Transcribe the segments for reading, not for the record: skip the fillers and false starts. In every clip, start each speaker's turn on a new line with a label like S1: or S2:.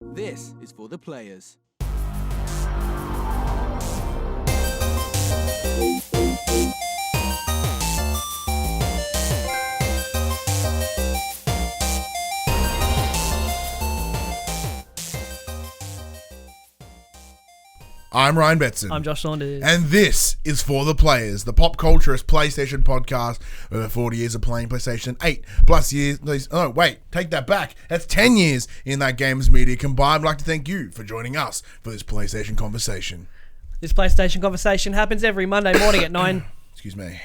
S1: This is for the players.
S2: I'm Ryan Betson.
S3: I'm Josh Saunders.
S2: And this is For the Players, the PopCulturists PlayStation podcast. Over 40 years of playing PlayStation, 8 plus years. Oh, wait, take that back. That's 10 years in that games media combined. I'd like to thank you for joining us for this PlayStation conversation.
S3: This PlayStation conversation happens every Monday morning at 9
S2: Excuse me.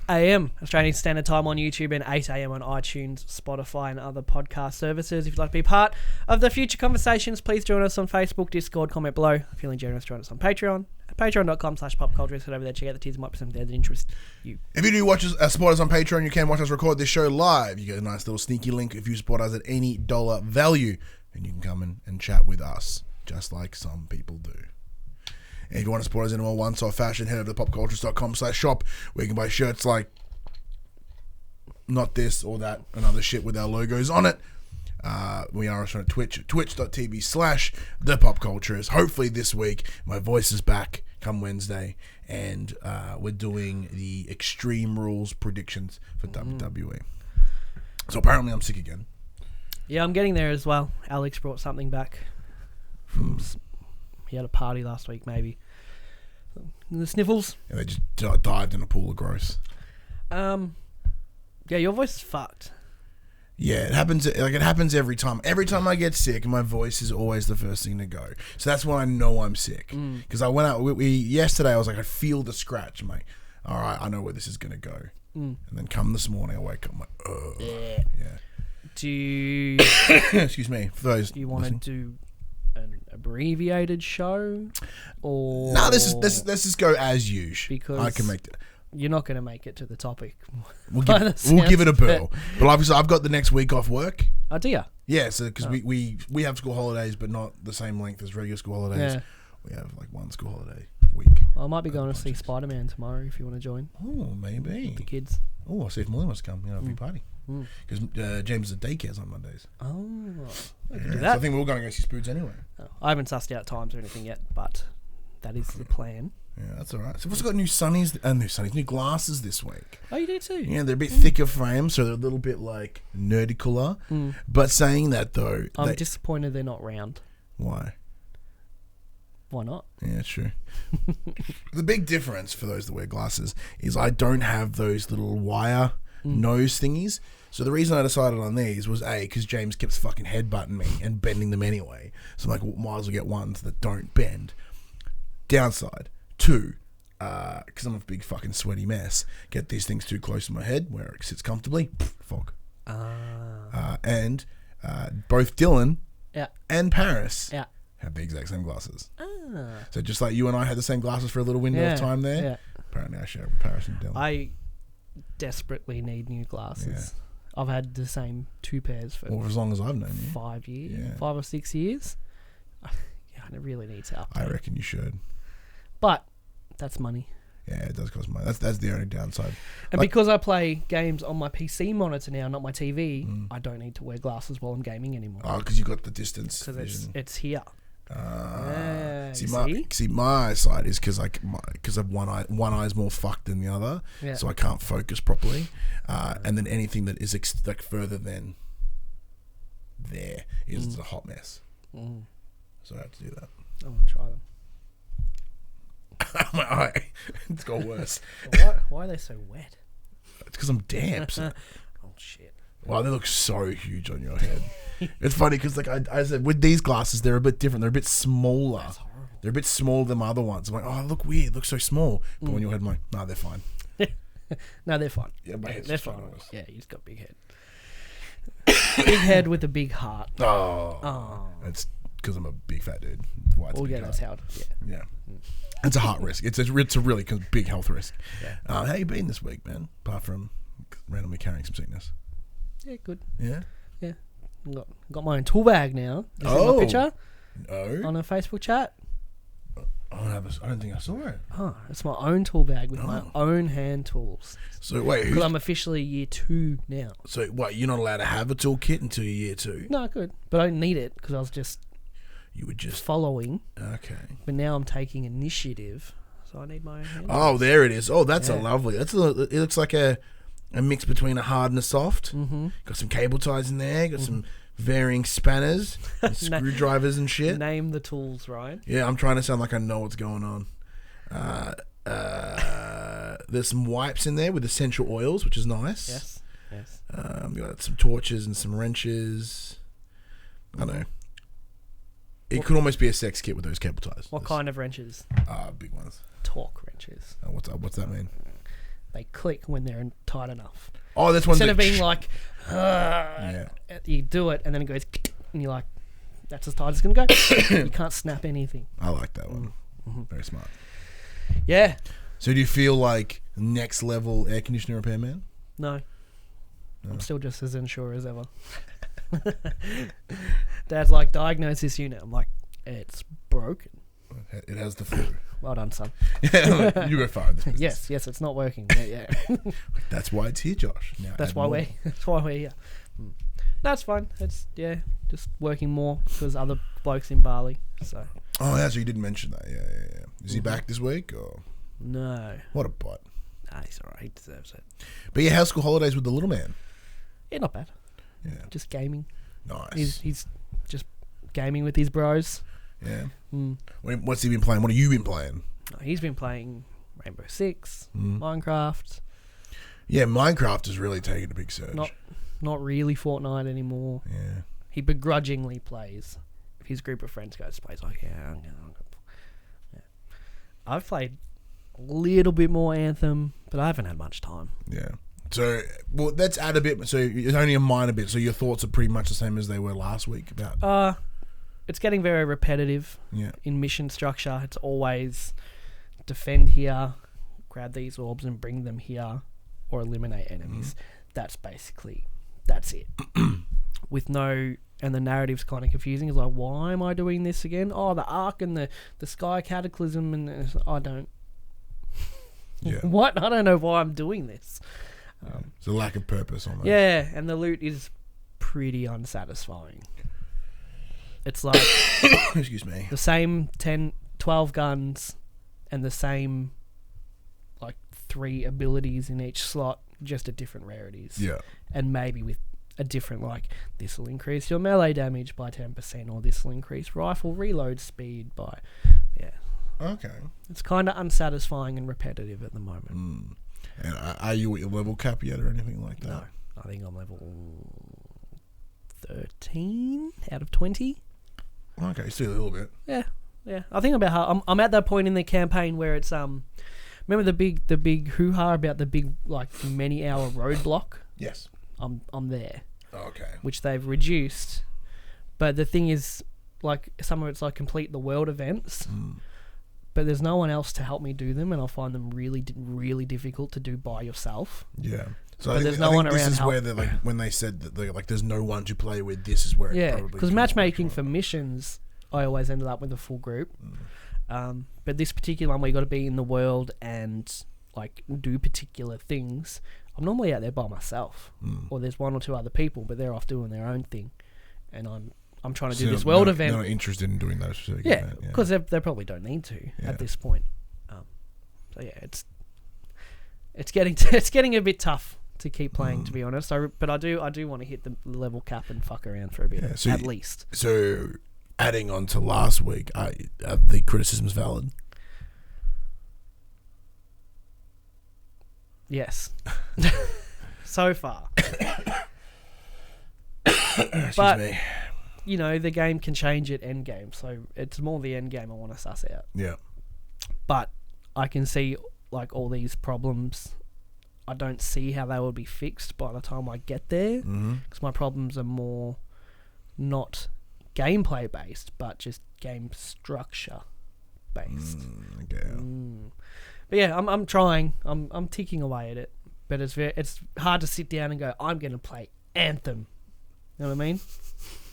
S3: a.m. Australian Standard Time on YouTube and 8 a.m. on iTunes, Spotify and other podcast services. If you'd like to be part of the future conversations, please join us on Facebook, Discord, comment below. Feeling generous, join us on Patreon at patreon.com/popculturists. Head over there, check out the tiers. There might be something there that interests you.
S2: If you do watch us, support us on Patreon, you can watch us record this show live. You get a nice little sneaky link if you support us at any dollar value. And you can come in and chat with us, just like some people do. And if you want to support us in a more one-stop fashion, head over to popculturists.com/shop, where you can buy shirts like not this or that and other shit with our logos on it. We are also on Twitch, twitch.tv/thepopculturists. Hopefully this week, my voice is back come Wednesday, and we're doing the Extreme Rules predictions for WWE. So apparently I'm sick again.
S3: Yeah, I'm getting there as well. Alex brought something back from... He had a party last week, maybe. The sniffles.
S2: And they just dived in a pool of gross.
S3: Yeah, your voice is fucked.
S2: Yeah, it happens. Like it happens every time. Every time I get sick, my voice is always the first thing to go. So that's when I know I'm sick. Because I went out. Yesterday, I was like, I feel the scratch. I'm like, all right, I know where this is gonna go. And then come this morning, I wake up, I'm like, ugh. Yeah.
S3: Do you...
S2: Excuse me. For those
S3: Do you want to do an abbreviated show, or
S2: no? Let's just go as usual.
S3: Because
S2: I can make it.
S3: You're not going to make it to the topic.
S2: We'll give it a burl. But obviously, I've got the next week off work.
S3: Oh, do you?
S2: Yeah, so because we have school holidays, but not the same length as regular school holidays.
S3: Yeah.
S2: We have like one school holiday week.
S3: I might be going to see Spider-Man tomorrow if you want to join.
S2: Oh, maybe.
S3: The kids.
S2: Oh, I'll see if Molly wants to come. You know, a big party. Because James' daycare's on Mondays.
S3: Oh, I can do
S2: So
S3: that.
S2: I think we're all going to go see Spoods anyway.
S3: Oh, I haven't sussed out times or anything yet, but that is the plan.
S2: Yeah, that's all right. So we've also got new glasses this week.
S3: Oh, you do too?
S2: Yeah, they're a bit thicker frame, so they're a little bit like nerdicular. But saying that though,
S3: I'm disappointed they're not round.
S2: Why?
S3: Why not?
S2: Yeah, true. The big difference for those that wear glasses is I don't have those little wire nose thingies. So the reason I decided on these was because James kept fucking headbutting me and bending them anyway. So I'm like, well, might as well get ones that don't bend. Downside, 2, because I'm a big fucking sweaty mess, get these things too close to my head where it sits comfortably, fog. And both Dylan and Paris have the exact same glasses. So just like you and I had the same glasses for a little window of time there, apparently I share it with Paris and Dylan.
S3: I desperately need new glasses. I've had the same 2 pairs for
S2: as long as I've known you.
S3: 5 years, 5 or 6 years. Yeah, I really need to update.
S2: I reckon you should.
S3: But that's money.
S2: Yeah, it does cost money. That's the only downside.
S3: And because I play games on my PC monitor now, not my TV, I don't need to wear glasses while I'm gaming anymore.
S2: Oh, because you've got the distance
S3: Because it's here.
S2: See, my side is because of one eye is more fucked than the other, so I can't focus properly. And then anything that is like further than there is a hot mess. So I have to do that.
S3: I want to try them.
S2: My eye, it's got worse.
S3: Why are they so wet?
S2: It's because I'm damp. So.
S3: Oh shit!
S2: Wow, they look so huge on your head. It's funny because like I said, with these glasses, they're a bit different. They're a bit smaller. That's horrible. They're a bit smaller than my other ones. I'm like, oh, they look weird. They look so small. But on your head, I'm like, nah, they're fine.
S3: No, they're fine.
S2: Yeah, my head's
S3: they're
S2: fine.
S3: Yeah, you've got a big head. Big head with a big heart.
S2: Oh. It's because I'm a big fat dude.
S3: That's how.
S2: Yeah. It's a heart risk. It's a really big health risk.
S3: Yeah.
S2: How you been this week, man? Apart from randomly carrying some sickness.
S3: Yeah, good.
S2: Yeah.
S3: Yeah. Got my own tool bag now. You see my picture?
S2: Oh.
S3: On a Facebook chat.
S2: I don't think I saw it.
S3: Oh, it's my own tool bag with my own hand tools.
S2: So wait,
S3: because I'm officially year 2 now.
S2: So what? You're not allowed to have a toolkit until you're year 2?
S3: No, I could, but I didn't need it because I was just
S2: You would just
S3: following.
S2: Okay.
S3: But now I'm taking initiative, so I need my own hand.
S2: Oh, there it is. Oh, that's a lovely. It looks like a mix between a hard and a soft. Mm-hmm. Got some cable ties in there. Got some varying spanners, and screwdrivers and shit.
S3: Name the tools, right?
S2: Yeah, I'm trying to sound like I know what's going on. There's some wipes in there with essential oils, which is nice.
S3: Yes.
S2: We got some torches and some wrenches. I don't know. It could almost be a sex kit with those cable ties.
S3: What kind of wrenches?
S2: Big ones.
S3: Torque wrenches.
S2: What's that mean?
S3: They click when they're tight enough.
S2: Oh, that's one.
S3: Instead of being like, you do it and then it goes, and you're like, that's as tight as it's going to go. You can't snap anything.
S2: I like that one. Mm-hmm. Very smart.
S3: Yeah.
S2: So do you feel like next level air conditioner repairman?
S3: No. I'm still just as unsure as ever. Dad's like, diagnose this unit. I'm like, it's broken.
S2: It has the flu.
S3: Well done, son.
S2: You go far in this business.
S3: Yes, it's not working. Yeah.
S2: That's why it's here, Josh. Now
S3: that's why we're here. That's fine. It's just working more because other blokes in Bali. So.
S2: Oh, yeah. So you didn't mention that. Yeah. Is he back this week or?
S3: No.
S2: What a butt.
S3: Nah, he's alright. He deserves it.
S2: But yeah, how's school holidays with the little man?
S3: Yeah, not bad.
S2: Yeah.
S3: Just gaming.
S2: Nice.
S3: He's just gaming with his bros.
S2: Yeah. What's he been playing? What have you been playing?
S3: He's been playing Rainbow Six, Minecraft.
S2: Yeah, Minecraft has really taken a big surge.
S3: Not really Fortnite anymore.
S2: Yeah.
S3: He begrudgingly plays. If his group of friends goes to play, he's like, yeah. I've played a little bit more Anthem, but I haven't had much time.
S2: Yeah. So, well, let's add a bit. So, it's only a minor bit. So, your thoughts are pretty much the same as they were last week about.
S3: It's getting very repetitive.
S2: Yeah.
S3: In mission structure, it's always defend here, grab these orbs and bring them here, or eliminate enemies. That's it. With no, and the narrative's kind of confusing. It's like, why am I doing this again? Oh, the Ark and the Sky Cataclysm, and I don't.
S2: Yeah.
S3: What? I don't know why I'm doing this.
S2: It's a lack of purpose on that.
S3: Yeah, and the loot is pretty unsatisfying. It's like
S2: excuse me,
S3: the same 10, 12 guns and the same like 3 abilities in each slot, just at different rarities.
S2: Yeah.
S3: And maybe with a different, like, this will increase your melee damage by 10%, or this will increase rifle reload speed by... Yeah.
S2: Okay.
S3: It's kind of unsatisfying and repetitive at the moment.
S2: And are you at your level cap yet or anything like that?
S3: No. I think I'm level 13 out of 20.
S2: Okay, still a little bit.
S3: Yeah. I think about how I'm at that point in the campaign where it's remember the big hoo-ha about the big, like, many hour roadblock?
S2: Yes.
S3: I'm there.
S2: Okay.
S3: Which they've reduced. But the thing is, like, some of it's like complete the world events. But there's no one else to help me do them, and I find them really, really difficult to do by yourself.
S2: Yeah. So
S3: but there's no one around.
S2: This is where they're like, when they said that they're like, there's no one to play with. This is where it probably.
S3: Because matchmaking for missions, I always ended up with a full group. But this particular one, where you got to be in the world and like do particular things, I'm normally out there by myself, or there's 1 or 2 other people, but they're off doing their own thing, and I'm trying to do this world event.
S2: They're not interested in doing those.
S3: Yeah, because they probably don't need to at this point. So yeah, it's getting a bit tough to keep playing, to be honest. But I do want to hit the level cap and fuck around for a bit, at least. So,
S2: adding on to last week, are the criticisms valid?
S3: Yes. So far.
S2: Excuse me.
S3: You know, the game can change at end game, so it's more the end game I want to suss out.
S2: Yeah.
S3: But I can see, like, all these problems. I don't see how they will be fixed by the time I get there, because my problems are more not gameplay based, but just game structure based.
S2: Okay.
S3: But yeah, I'm trying. I'm ticking away at it, but it's hard to sit down and go, I'm going to play Anthem. You know what I mean?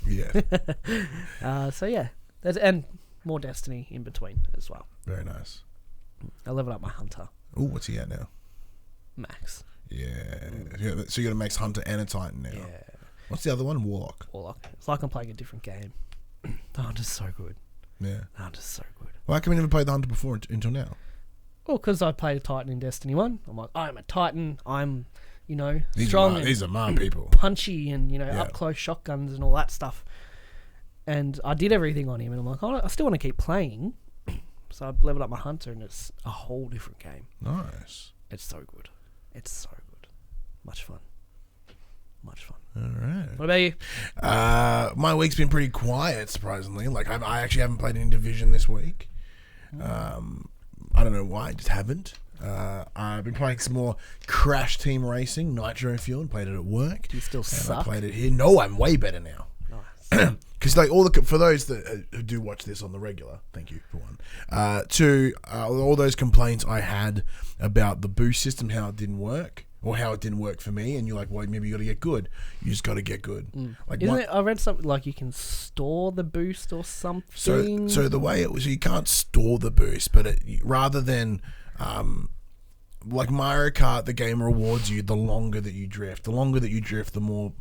S2: Yeah.
S3: So yeah, and more Destiny in between as well.
S2: Very nice.
S3: I leveled up my Hunter.
S2: Oh, what's he at now?
S3: Max.
S2: Yeah. So you got a Max Hunter and a Titan now.
S3: Yeah.
S2: What's the other one? Warlock.
S3: It's like I'm playing a different game. The Hunter's so good.
S2: Yeah.
S3: The Hunter's so good.
S2: Why come you never played the Hunter before until now?
S3: Well, because I played a Titan in Destiny 1. I'm like, I'm a Titan. I'm,
S2: These
S3: strong
S2: These are my people.
S3: punchy and,
S2: Yeah.
S3: up close shotguns and all that stuff. And I did everything on him, and I'm like, I still want to keep playing. So I leveled up my Hunter, and it's a whole different game.
S2: Nice.
S3: It's so good. It's so good. Much fun. Much fun.
S2: All right.
S3: What about you?
S2: My week's been pretty quiet, surprisingly. Like, I actually haven't played any Division this week. I don't know why, I just haven't. I've been playing some more Crash Team Racing, Nitro Fuel, and played it at work.
S3: Do you still
S2: And
S3: suck?
S2: I played it here. No, I'm way better now.
S3: Nice.
S2: Because for those that who do watch this on the regular, thank you for one. Two, all those complaints I had about the boost system, how it didn't work, or how it didn't work for me, and you're like, well, maybe you got to get good. You just got to get good. Like,
S3: Isn't it? I read something like you can store the boost or something.
S2: So the way it was, you can't store the boost, but rather than like Mario Kart, the game rewards you the longer that you drift. The longer that you drift, the more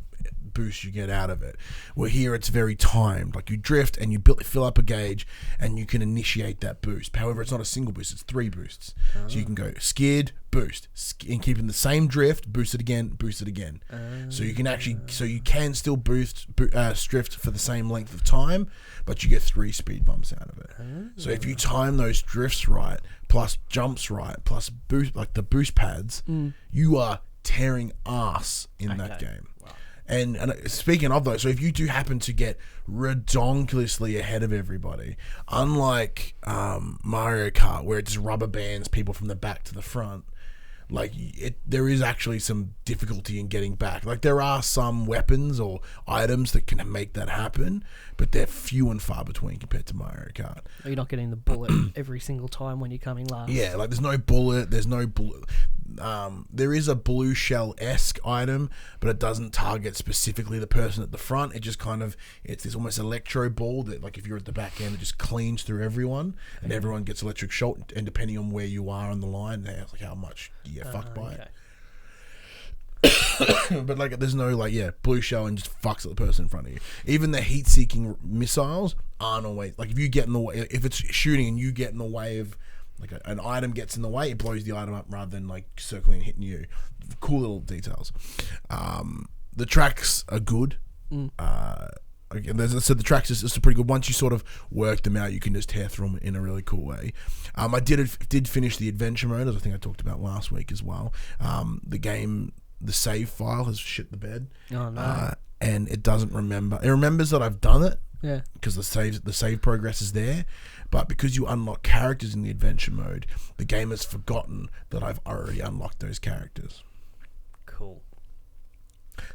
S2: boost you get out of it. Well, here it's very timed. Like, you drift and you fill up a gauge and you can initiate that boost. However, it's not a single boost, it's 3 boosts. So you can go skid, boost, and keep in the same drift, boost it again. So you can still drift for the same length of time, but you get 3 speed bumps out of it. So if you time those drifts right, plus jumps right, plus boost, like the boost pads, you are tearing ass in that game.
S3: Wow.
S2: And speaking of those, so if you do happen to get redonkulously ahead of everybody, unlike Mario Kart, where it just rubber bands people from the back to the front, like, there is actually some difficulty in getting back. Like, there are some weapons or items that can make that happen, but they're few and far between compared to Mario Kart.
S3: You're not getting the bullet every single time when you're coming last.
S2: Yeah, like, there's no bullet. There is a blue shell-esque item, but it doesn't target specifically the person at the front. It just it's this almost electro ball that, like, if you're at the back end, it just cleans through everyone, and everyone gets electric shock, and depending on where you are on the line, that's like how much you get fucked by it. But, like, there's no, like, blue shell and just fucks at the person in front of you. Even the heat-seeking missiles aren't always, like, if you get in the way, if it's shooting and you get in the way of, like, an item gets in the way, it blows the item up rather than, like, circling and hitting you. Cool little details. The tracks are good. Again, as I said, the tracks is pretty good. Once you sort of work them out, you can just tear through them in a really cool way. I did finish the adventure mode, as I think I talked about last week as well. The game, the save file has shit the bed.
S3: Oh, no.
S2: And it doesn't remember. It remembers that I've done it.
S3: Yeah.
S2: Because the save progress is there, but because you unlock characters in the adventure mode, the game has forgotten that I've already unlocked those characters.
S3: Cool.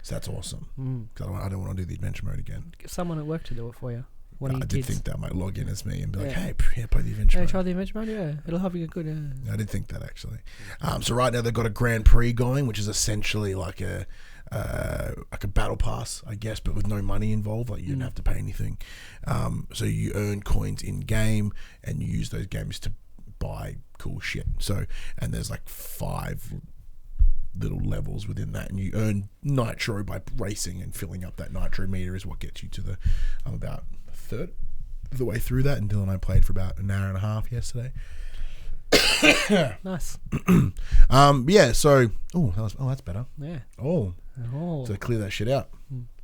S2: So that's awesome. Because I don't want to do the adventure mode again.
S3: Get someone at work to do it for you. One of
S2: I
S3: your
S2: did
S3: kids.
S2: think that might log in as me and be like,
S3: Yeah.
S2: hey, play the adventure mode.
S3: Try the adventure mode. Yeah, it'll help you get good. Yeah.
S2: I did think that, actually. So right now they've got a Grand Prix going, which is essentially like a battle pass, I guess, but with no money involved. Like, you don't have to pay anything. So you earn coins in game, and you use those games to buy cool shit. So, and there's like 5 little levels within that, and you earn nitro by racing, and filling up that nitro meter is what gets you to the. I'm about a third of the way through that, and Dylan and I played for about an hour and a half yesterday.
S3: Nice.
S2: Yeah. So, that's better.
S3: Yeah.
S2: Oh.
S3: Oh.
S2: So clear that shit out.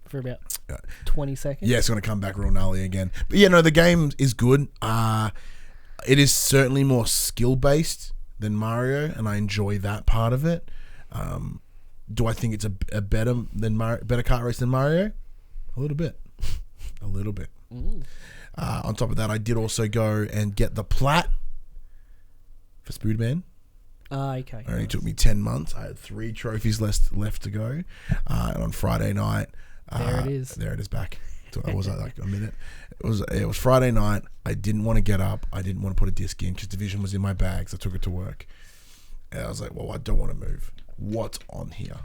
S3: For about 20 seconds.
S2: Yeah, it's going to come back real gnarly again. But yeah, no, the game is good. It is certainly more skill based than Mario, and I enjoy that part of it. Do I think it's a better kart race than Mario? A little bit. A little bit. On top of that, I did also go and get the plat for Spoodman.
S3: Okay.
S2: It only took me 10 months. I had 3 trophies left to go. And on Friday night,
S3: There it is.
S2: There it is back. So that was like a minute. It was Friday night. I didn't want to get up. I didn't want to put a disc in because Division was in my bag. So I took it to work. And I was like, well, I don't want to move. What's on here?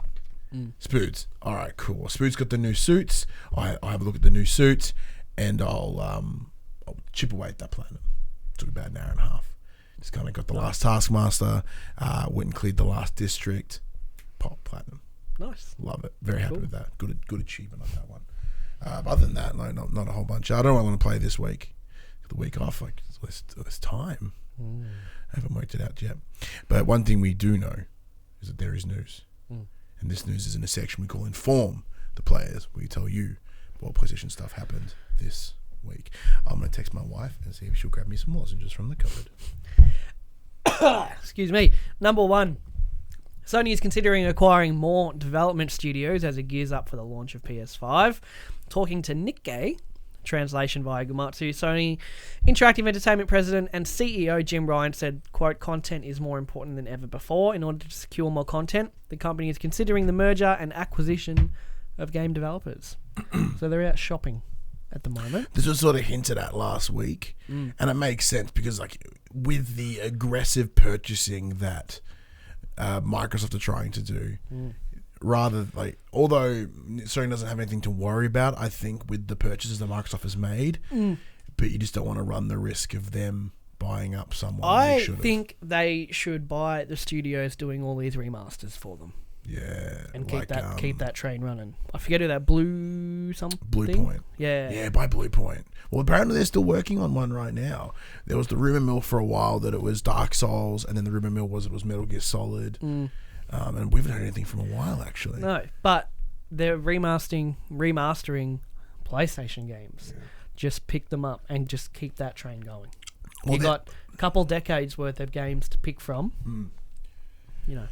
S2: Spoods. All right, cool. Spoods got the new suits. I have a look at the new suits, and I'll chip away at that platinum. Took about an hour and a half. Just kind of got the last Taskmaster, went and cleared the last district. Pop platinum.
S3: Nice.
S2: Love it. Very happy
S3: Cool.
S2: with that. Good achievement on that one. But other than that, no, not a whole bunch. I don't want to play this week. The week off, like there's time. I haven't worked it out yet. But one thing we do know is that there is news. And this news is in a section we call Inform the Players. We tell you what PlayStation stuff happened this week. I'm going to text my wife and see if she'll grab me some lozenges from the cupboard.
S3: Excuse me. Number 1. Sony is considering acquiring more development studios as it gears up for the launch of PS5. Talking to Nikkei, translation via Gamatsu, Sony Interactive Entertainment President and CEO Jim Ryan said, quote, content is more important than ever before. In order to secure more content, the company is considering the merger and acquisition of game developers. So they're out shopping at the moment.
S2: This was sort of hinted at last week, and it makes sense because, like, with the aggressive purchasing that Microsoft are trying to do, rather, like, although Sony doesn't have anything to worry about, I think with the purchases that Microsoft has made, but you just don't want to run the risk of them buying up someone.
S3: I think they should buy the studios doing all these remasters for them.
S2: Yeah,
S3: and keep that train running. I forget who that Blue
S2: Point.
S3: Yeah,
S2: by Blue Point. Well, apparently they're still working on one right now. There was the rumor mill for a while that it was Dark Souls, and then the rumor mill was it was Metal Gear Solid. And we haven't heard anything from a while, actually.
S3: No, but they're remastering PlayStation games. Yeah. Just pick them up and just keep that train going. Well, you got a couple decades worth of games to pick from. You know.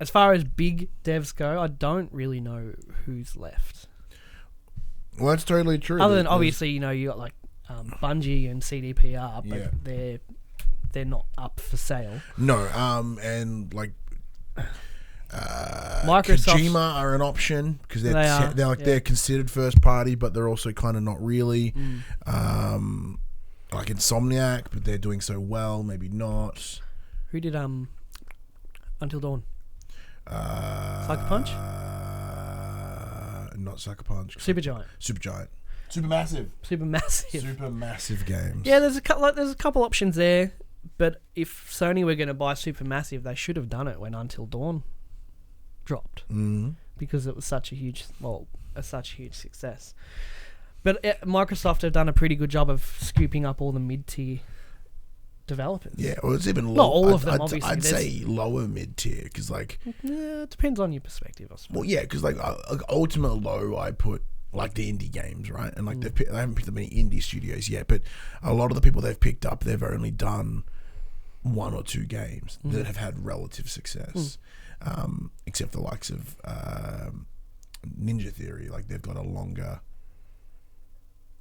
S3: As far as big devs go, I don't really know who's left.
S2: Well, that's totally true.
S3: Other than obviously, you got like Bungie and CDPR, but they're not up for sale.
S2: No, and like
S3: Microsoft
S2: Kojima are an option because they're considered first party, but they're also kind of not really. Like Insomniac, but they're doing so well, maybe not.
S3: Who did Until Dawn? Sucker Punch?
S2: Not Sucker Punch.
S3: Supergiant.
S2: Supermassive games.
S3: Yeah, there's a couple options there, but if Sony were going to buy Supermassive, they should have done it when Until Dawn dropped, because it was such a huge success. But Microsoft have done a pretty good job of scooping up all the mid-tier developers.
S2: Yeah, well, it's even
S3: not all of them. Obviously,
S2: I'd say lower mid-tier because, like,
S3: it depends on your perspective, I suppose.
S2: Well, yeah, because like ultimate low, I put like the indie games, right? And like they haven't picked up any indie studios yet, but a lot of the people they've picked up, they've only done 1 or 2 games that have had relative success, except the likes of Ninja Theory. Like they've got a longer.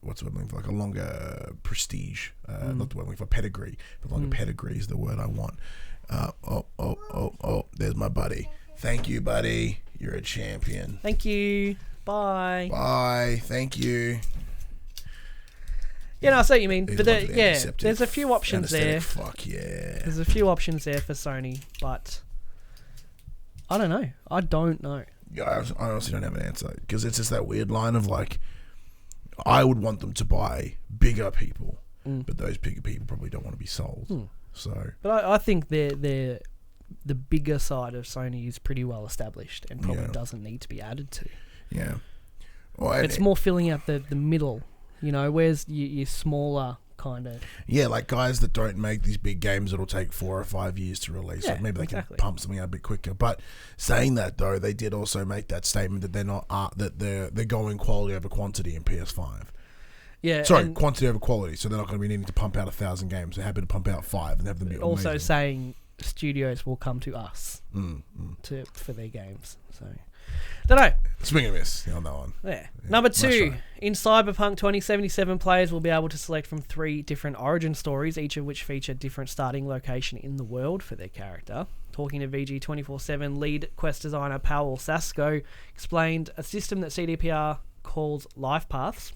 S2: What's the word I'm looking for? Like a longer prestige, not the word I'm looking for, pedigree. But longer pedigree is the word I want. Oh, there's my buddy. Thank you, buddy. You're a champion.
S3: Thank you. Bye.
S2: Bye. Thank you.
S3: Yeah, no, I see what you mean. But there's a few options there.
S2: Fuck yeah.
S3: There's a few options there for Sony, but I don't know.
S2: Yeah, I honestly don't have an answer because it's just that weird line of like, I would want them to buy bigger people, but those bigger people probably don't want to be sold. So,
S3: but I think the bigger side of Sony is pretty well established and probably doesn't need to be added to.
S2: Yeah, well,
S3: it's more filling out the middle. Where's your smaller kind of...
S2: Yeah, like guys that don't make these big games that'll take 4 or 5 years to release. Yeah, maybe they can pump something out a bit quicker. But saying that, though, they did also make that statement that they're not that they're going quality over quantity in PS5.
S3: Yeah,
S2: sorry, quantity over quality. So they're not going to be needing to pump out 1,000 games. They're happy to pump out 5 and have them be
S3: also
S2: amazing.
S3: Saying studios will come to us for their games. So... Don't know.
S2: Swing and miss on that one.
S3: Yeah. Number 2, in Cyberpunk 2077, players will be able to select from 3 different origin stories, each of which feature different starting location in the world for their character. Talking to VG247, lead quest designer Powell Sasko explained a system that CDPR calls Life Paths,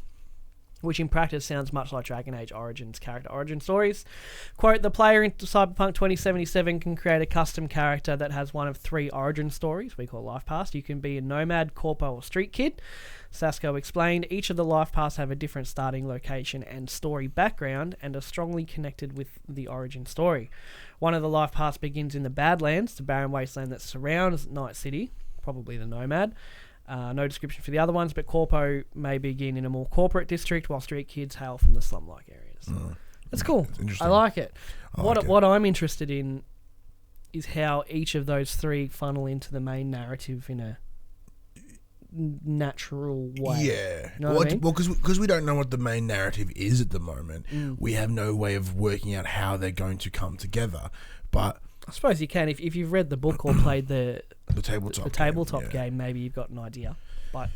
S3: which in practice sounds much like Dragon Age Origins character origin stories. Quote, the player in Cyberpunk 2077 can create a custom character that has one of 3 origin stories, we call Life Paths. You can be a nomad, corpo, or street kid. Sasko explained, each of the Life Paths have a different starting location and story background and are strongly connected with the origin story. One of the Life Paths begins in the Badlands, the barren wasteland that surrounds Night City, probably the nomad. No description for the other ones, but Corpo may begin in a more corporate district, while street kids hail from the slum-like areas. That's cool.
S2: It's interesting.
S3: I like it.
S2: like it.
S3: What I'm interested in is how each of those three funnel into the main narrative in a natural way.
S2: Yeah.
S3: You know what I mean?
S2: Well, because we don't know what the main narrative is at the moment, we have no way of working out how they're going to come together. But
S3: I suppose you can if you've read the book or played the
S2: tabletop
S3: game. Maybe you've got an idea. But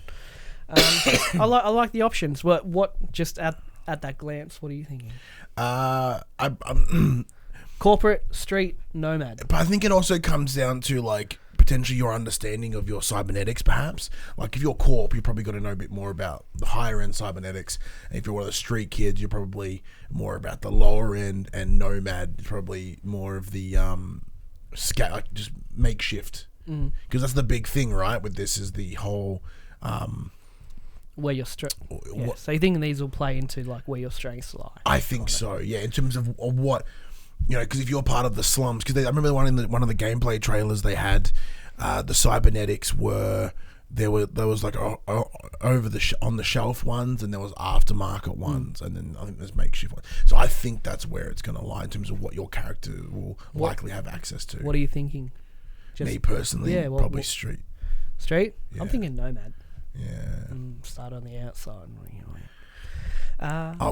S3: I like the options. What just at that glance, what are you thinking?
S2: I'm
S3: Corporate, street, nomad.
S2: But I think it also comes down to like potentially your understanding of your cybernetics, perhaps. Like if you're corp, you probably got to know a bit more about the higher end cybernetics. And if you're one of the street kids, you're probably more about the lower end, and nomad is probably more of the like just makeshift. Because that's the big thing, right? With this is the whole
S3: where your strength. Yeah. So you think these will play into like where your strengths lie?
S2: I think so. Yeah, in terms of what. You know, because if you're part of the slums, because I remember one of the gameplay trailers they had, the cybernetics were there was like on the shelf ones, and there was aftermarket ones, and then I think there's makeshift ones. So I think that's where it's going to lie in terms of what your character will likely have access to.
S3: What are you thinking?
S2: Me personally, probably street.
S3: Street?
S2: Yeah.
S3: I'm thinking nomad.
S2: Yeah.
S3: Start on the outside.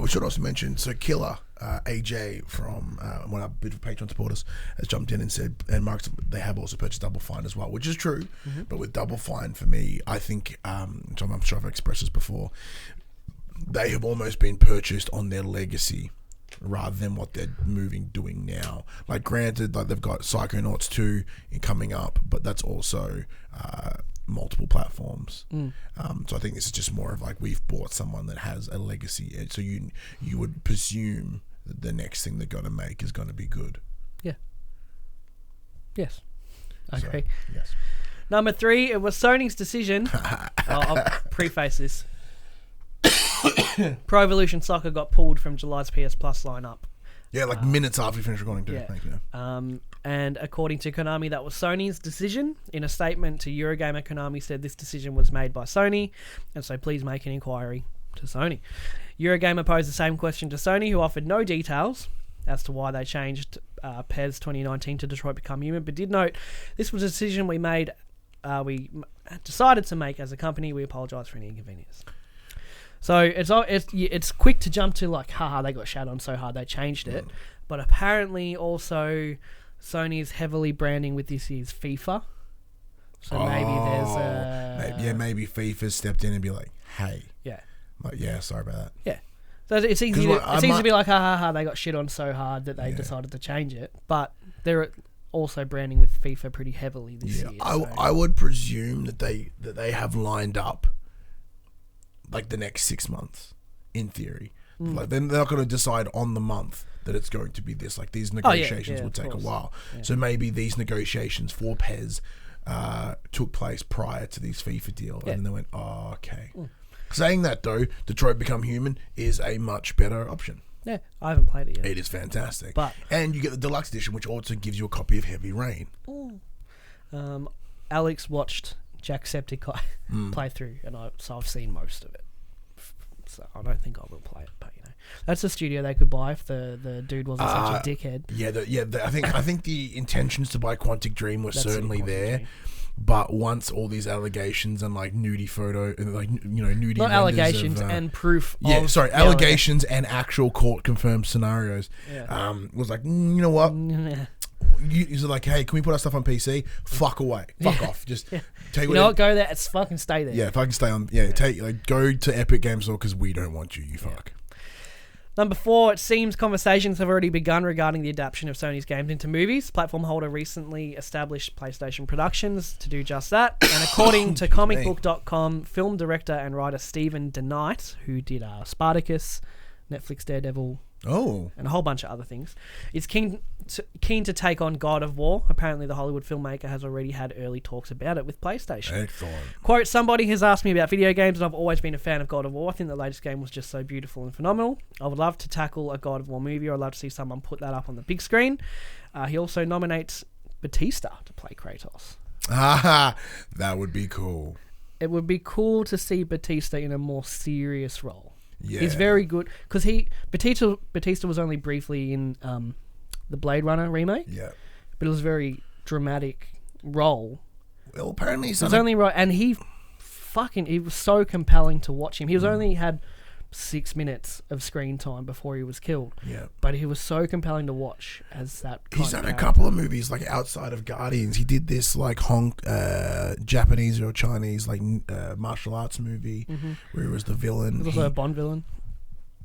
S2: We should also mention, so Killer, AJ from one of our beautiful Patreon supporters has jumped in and said, and Mark, they have also purchased Double Fine as well, which is true. But with Double Fine, for me, I think, I'm sure I've expressed this before, they have almost been purchased on their legacy rather than what they're doing now. Like, granted, like they've got Psychonauts 2 coming up, but that's also multiple platforms. So I think this is just more of like we've bought someone that has a legacy, so you would presume that the next thing they're going to make is going to be good. Yeah. Yes. Okay.
S3: Yes. Number 3, it was Sony's decision. I'll preface this. Pro Evolution Soccer got pulled from July's PS Plus lineup.
S2: Yeah, like minutes after we finished recording too.
S3: Yeah.
S2: Thank you.
S3: And according to Konami, that was Sony's decision. In a statement to Eurogamer, Konami said this decision was made by Sony, and so please make an inquiry to Sony. Eurogamer posed the same question to Sony, who offered no details as to why they changed PES 2019 to Detroit Become Human, but did note this was a decision we decided to make as a company. We apologise for any inconvenience. So it's quick to jump to like, haha, they got shat on so hard they changed it. But apparently also Sony's heavily branding with this year's FIFA. So maybe there's
S2: maybe FIFA stepped in and be like, hey.
S3: Yeah.
S2: Like, yeah, sorry about that.
S3: Yeah. So it's easy to be like, ha, they got shit on so hard that they decided to change it. But they're also branding with FIFA pretty heavily this year.
S2: I would presume that they have lined up like the next 6 months, in theory. Like they're not going to decide on the month that it's going to be this. Like these negotiations will take a while. Yeah. So maybe these negotiations for PES took place prior to these FIFA deal, and then they went, oh, okay. Saying that though, Detroit Become Human is a much better option.
S3: Yeah, I haven't played it yet.
S2: It is fantastic.
S3: But
S2: and you get the deluxe edition, which also gives you a copy of Heavy Rain.
S3: Alex watched Jacksepticeye play through, and so I've seen most of it. So I don't think I will play it, but that's a studio they could buy if the dude wasn't such a dickhead.
S2: I think the intentions to buy Quantic Dream were certainly there. But once all these allegations and like nudie photo, like nudie,
S3: not allegations and proof.
S2: Allegations and actual court confirmed scenarios. Was like, you know what? He's like, hey, can we put our stuff on PC? Fuck away, fuck off. Just take.
S3: Go there. It's fucking stay there.
S2: Yeah, fucking stay on. Yeah, take go to Epic Games Store because we don't want you. You fuck.
S3: Number 4, it seems conversations have already begun regarding the adaptation of Sony's games into movies. Platform holder recently established PlayStation Productions to do just that. And according to comicbook.com, film director and writer Stephen DeKnight, who did Spartacus, Netflix Daredevil, and a whole bunch of other things, is keen to take on God of War. Apparently the Hollywood filmmaker has already had early talks about it with PlayStation.
S2: Excellent.
S3: Quote, somebody has asked me about video games and I've always been a fan of God of War. I think the latest game was just so beautiful and phenomenal. I would love to tackle a God of War movie, or I'd love to see someone put that up on the big screen. He also nominates Batista to play Kratos.
S2: That would be cool.
S3: it would be cool to see Batista in a more serious role.
S2: Yeah.
S3: He's very good because Batista was only briefly in the Blade Runner remake.
S2: Yeah.
S3: But it was a very dramatic role.
S2: Well, apparently
S3: it was only right, and he was so compelling to watch him. He was only had 6 minutes of screen time before he was killed.
S2: Yeah.
S3: But he was so compelling to watch as that kind
S2: He's
S3: of
S2: done a
S3: character.
S2: couple of movies like outside of Guardians. He did this like Japanese or Chinese like martial arts movie where he was the villain.
S3: He was also a Bond villain.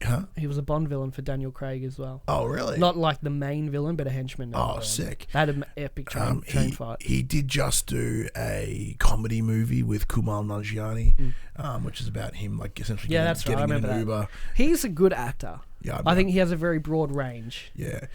S2: Huh?
S3: He was a Bond villain for Daniel Craig as well.
S2: Oh, really?
S3: Not like the main villain, but a henchman.
S2: Oh, sick.
S3: They had an epic train fight.
S2: He did just do a comedy movie with Kumail Nanjiani, which is about him like essentially getting in an Uber.
S3: He's a good actor.
S2: Yeah,
S3: I think he has a very broad range.
S2: Yeah.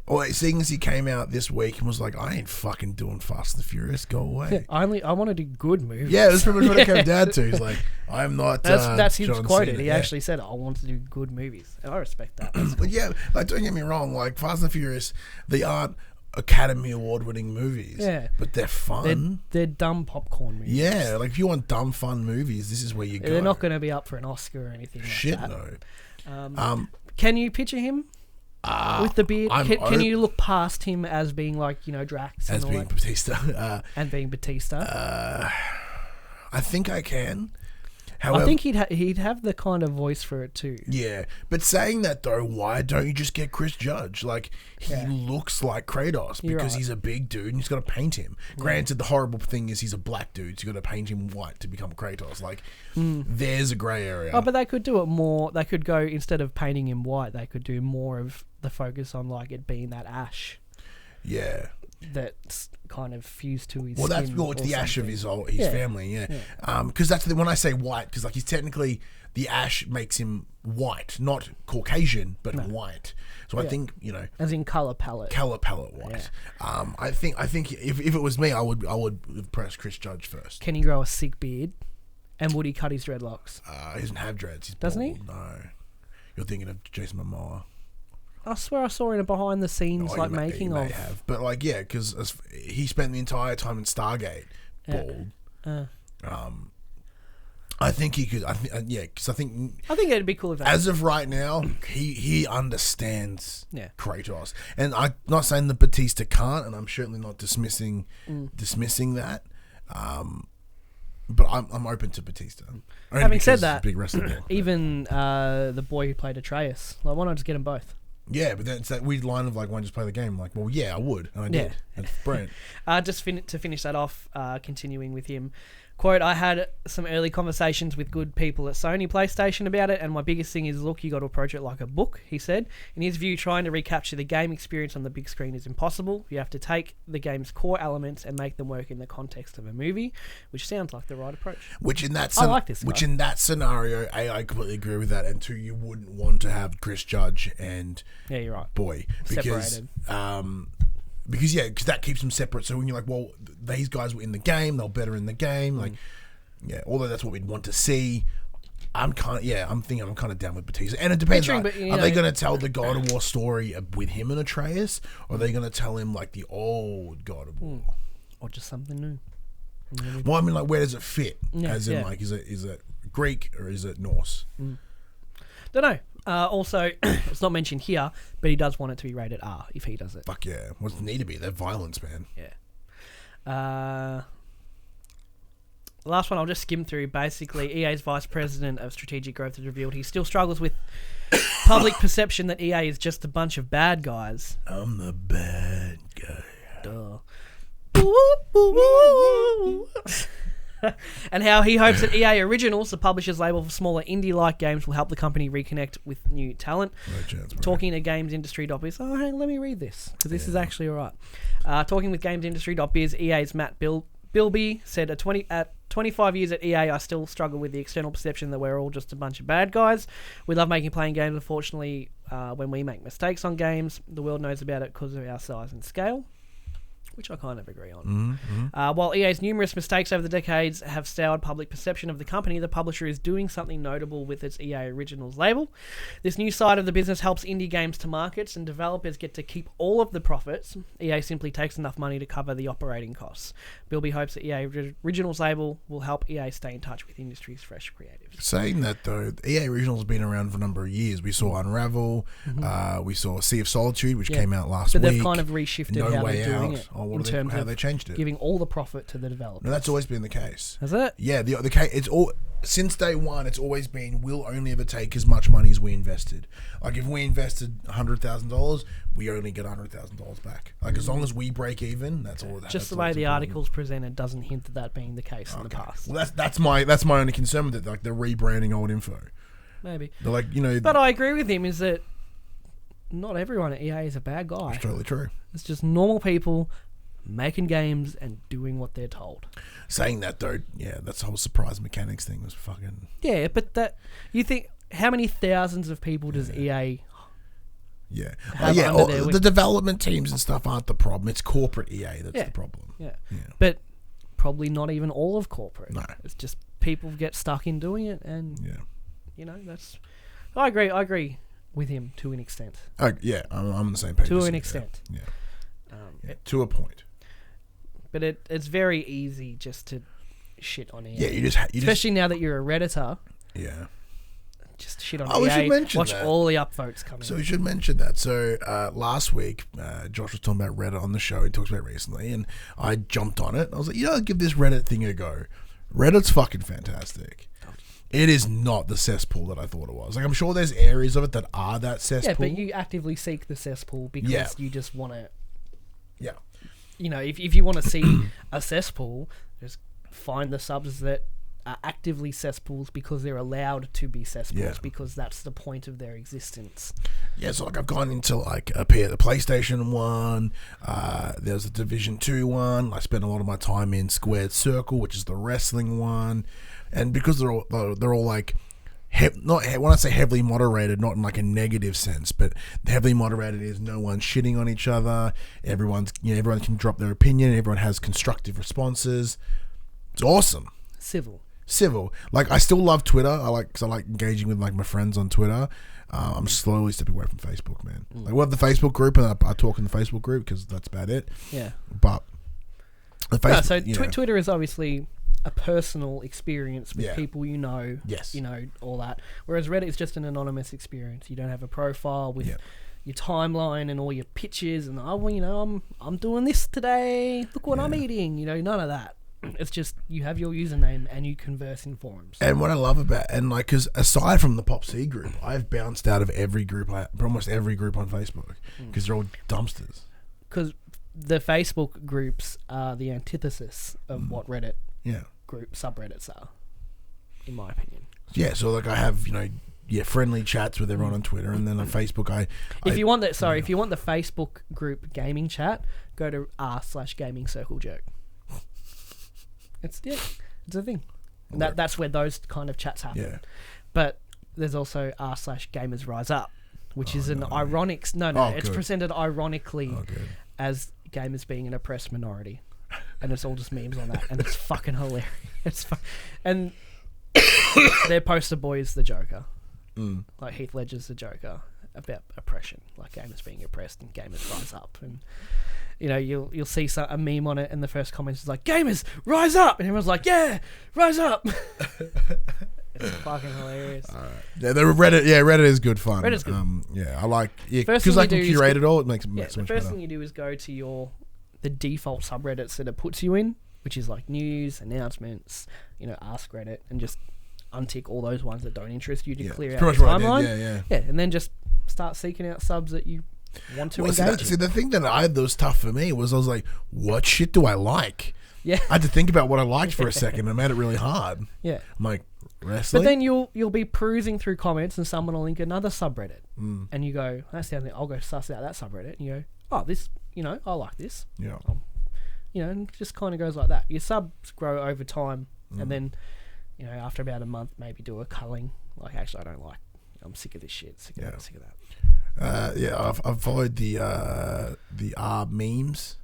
S2: Well, seeing as he came out this week and was like, I ain't fucking doing Fast and the Furious, go away.
S3: I want to do good movies.
S2: Yeah, that's pretty much what it came down to. He's like, I'm not.
S3: That's him
S2: John
S3: quoted.
S2: Cena.
S3: He actually said, I want to do good movies. And I respect that. That's cool.
S2: But yeah, like, don't get me wrong, like Fast and the Furious, they aren't Academy Award winning movies.
S3: Yeah.
S2: But they're fun.
S3: They're dumb popcorn movies.
S2: Yeah, like if you want dumb fun movies, this is where you go.
S3: They're not going to be up for an Oscar or anything
S2: Shit,
S3: like that.
S2: no.
S3: Can you picture him? With the beard, can you look past him as being like Drax and
S2: as
S3: all
S2: being
S3: that?
S2: Batista?
S3: And being Batista?
S2: I think I can. However,
S3: I think he'd have the kind of voice for it too.
S2: Yeah, but saying that though, why don't you just get Chris Judge? Like he looks like Kratos because he's a big dude and he's got to paint him. Granted, the horrible thing is he's a black dude, so you got to paint him white to become Kratos. Like there's a grey area.
S3: Oh, but they could do it more. They could go instead of painting him white, they could do more of the focus on like it being that ash.
S2: Yeah.
S3: That's kind of fused to his.
S2: Well, that's
S3: skin
S2: it's the ash of his family,
S3: Yeah.
S2: Because that's when I say white, because like he's technically the ash makes him white, not Caucasian, but white. So I think
S3: as in color palette.
S2: White. Yeah. I think if it was me, I would press Chris Judge first.
S3: Can he grow a sick beard? And would he cut his dreadlocks?
S2: He doesn't have dreads. He's
S3: doesn't
S2: bald.
S3: he?
S2: No. You're thinking of Jason Momoa.
S3: I swear I saw in a behind the scenes making of.
S2: Have. But like because he spent the entire time in Stargate bald. I think he could. Because I think
S3: it'd be cool if that.
S2: As of right now, he understands Kratos, and I'm not saying that Batista can't, and I'm certainly not dismissing that. But I'm open to Batista.
S3: Having said that,
S2: big wrestler.
S3: Even the boy who played Atreus, like, why not just get them both?
S2: Yeah, but then it's that weird line of like, why don't you just play the game? I'm like, well, yeah, I would, and I did. It's brilliant.
S3: To finish that off, continuing with him. Quote, I had some early conversations with good people at Sony PlayStation about it, and my biggest thing is, look, you got to approach it like a book, he said. In his view, trying to recapture the game experience on the big screen is impossible. You have to take the game's core elements and make them work in the context of a movie, which sounds like the right approach.
S2: I like this guy. Which in that scenario, I completely agree with that, and two, you wouldn't want to have Chris Judge and
S3: you're right.
S2: Boy. Because,
S3: separated.
S2: Because that keeps them separate. So when you're like, well, these guys were in the game, they're better in the game. Like, although that's what we'd want to see, I'm kind of down with Batista. And it depends. Are they going to tell the God of War story with him and Atreus, or are they going to tell him like the old God of War,
S3: or just something new?
S2: Well, I mean, like, where does it fit? As in, like, is it Greek or is it Norse?
S3: Don't know. Also, it's not mentioned here, but he does want it to be rated R if he does it.
S2: Fuck yeah. What's it need to be? They're violence, man.
S3: Yeah. The last one I'll just skim through. Basically, EA's Vice President of Strategic Growth has revealed he still struggles with public perception that EA is just a bunch of bad guys.
S2: I'm the bad guy.
S3: Duh. And how he hopes that EA Originals, the publisher's label for smaller indie-like games, will help the company reconnect with new talent.
S2: No chance, bro.
S3: Talking to GamesIndustry.biz. Oh, hey, let me read this, because this is actually all right. Talking with GamesIndustry.biz, EA's Matt Bilby said, at 25 years at EA, I still struggle with the external perception that we're all just a bunch of bad guys. We love making playing games. Unfortunately, when we make mistakes on games, the world knows about it because of our size and scale. which I kind of agree on. While EA's numerous mistakes over the decades have soured public perception of the company, the publisher is doing something notable with its EA Originals label. This new side of the business helps indie games to markets, and developers get to keep all of the profits. EA simply takes enough money to cover the operating costs. Bilby hopes that EA Originals label will help EA stay in touch with industry's fresh creatives.
S2: Saying that, though, EA Originals has been around for a number of years. We saw Unravel, we saw Sea of Solitude, which came out last week.
S3: But they've kind of reshifted how they're doing it.
S2: How they changed it,
S3: giving all the profit to the developers.
S2: No, that's always been the case.
S3: Has it?
S2: Yeah, the case. It's all since day one. It's always been we'll only ever take as much money as we invested. Like if we invested $100,000, we only get $100,000 back. Like as long as we break even, that's all.
S3: Just the way the article's presented doesn't hint at that being the case in the past.
S2: Well, that's my only concern with it. Like they're rebranding old info.
S3: Maybe
S2: they're like
S3: But I agree with him. Is that not everyone at EA is a bad guy?
S2: It's totally true.
S3: It's just normal people making games and doing what they're told.
S2: Saying that though, yeah, that's the whole surprise mechanics thing was fucking...
S3: Yeah, but that... You think... How many thousands of people does EA...
S2: Yeah.
S3: Have
S2: the development teams and stuff aren't the problem. It's corporate EA that's the problem.
S3: Yeah. But probably not even all of corporate.
S2: No.
S3: It's just people get stuck in doing it and...
S2: Yeah.
S3: You know, that's... I agree with him to an extent.
S2: I'm on the same page.
S3: To an extent.
S2: Yeah. To a point.
S3: But it's very easy just to shit on EA.
S2: Yeah, you
S3: especially now that you're a Redditor.
S2: Yeah.
S3: Just shit on
S2: EA. We should mention
S3: watch
S2: that.
S3: all the upvotes coming.
S2: So we should mention that. So last week, Josh was talking about Reddit on the show. He talks about it recently, and I jumped on it. I was like, I'll give this Reddit thing a go. Reddit's fucking fantastic. It is not the cesspool that I thought it was. Like I'm sure there's areas of it that are that cesspool.
S3: Yeah, but you actively seek the cesspool because you just want to.
S2: Yeah.
S3: You know, if you want to see a cesspool, just find the subs that are actively cesspools because they're allowed to be cesspools because that's the point of their existence.
S2: Yeah, so like I've gone into like the PlayStation one, there's a Division 2 one. I spent a lot of my time in Squared Circle, which is the wrestling one, and because they're all like not when I say heavily moderated, not in like a negative sense, but heavily moderated is no one's shitting on each other. Everyone can drop their opinion. Everyone has constructive responses. It's awesome. Civil. Like I still love Twitter. I like engaging with like my friends on Twitter. I'm slowly stepping away from Facebook, man. Like we have the Facebook group, and I talk in the Facebook group because that's about it.
S3: Yeah.
S2: But the Facebook,
S3: Twitter is obviously a personal experience with people you know.
S2: Yes.
S3: You know, all that. Whereas Reddit is just an anonymous experience. You don't have a profile with your timeline and all your pictures and I'm doing this today. Look what I'm eating. You know, none of that. It's just you have your username and you converse in forums.
S2: And what I love about because aside from the PopC group, I've bounced out of almost every group on Facebook because they're all dumpsters.
S3: Because the Facebook groups are the antithesis of what Reddit group subreddits are, in my opinion.
S2: Yeah, so like I have friendly chats with everyone on Twitter, and then on Facebook
S3: if you want the Facebook group gaming chat, go to r/gaming circle jerk. It's a thing. That's where those kind of chats happen.
S2: Yeah.
S3: But there's also r/gamers rise up, which is an ironic. It's presented ironically as gamers being an oppressed minority, and it's all just memes on that, and it's fucking hilarious. And their poster boy is the Joker. Like Heath Ledger's the Joker about oppression, like gamers being oppressed and gamers rise up, and you'll see a meme on it, and the first comment is like "gamers rise up," and everyone's like, "Yeah, rise up." It's fucking hilarious.
S2: Yeah, Reddit is good fun.
S3: Reddit's good.
S2: I like because I can curate it all. It makes it so much
S3: better. The first thing you do is go to the default subreddits that it puts you in, which is like news, announcements, Ask Reddit, and just untick all those ones that don't interest you to clear out the timeline. Yeah, and then just start seeking out subs that you want to engage in.
S2: See, the thing that was tough for me was I was like, what shit do I like?
S3: Yeah.
S2: I had to think about what I liked for a second, and it made it really hard.
S3: Yeah.
S2: I'm like, wrestling?
S3: But then you'll be perusing through comments, and someone will link another subreddit. And you go, that's the other thing, I'll go suss out that subreddit, and you go, oh, this, I like this.
S2: Yeah.
S3: And it just kind of goes like that. Your subs grow over time, and then, after about a month, maybe do a culling. Like, actually, I don't like. I'm sick of this shit. Sick of that.
S2: I've followed the R memes.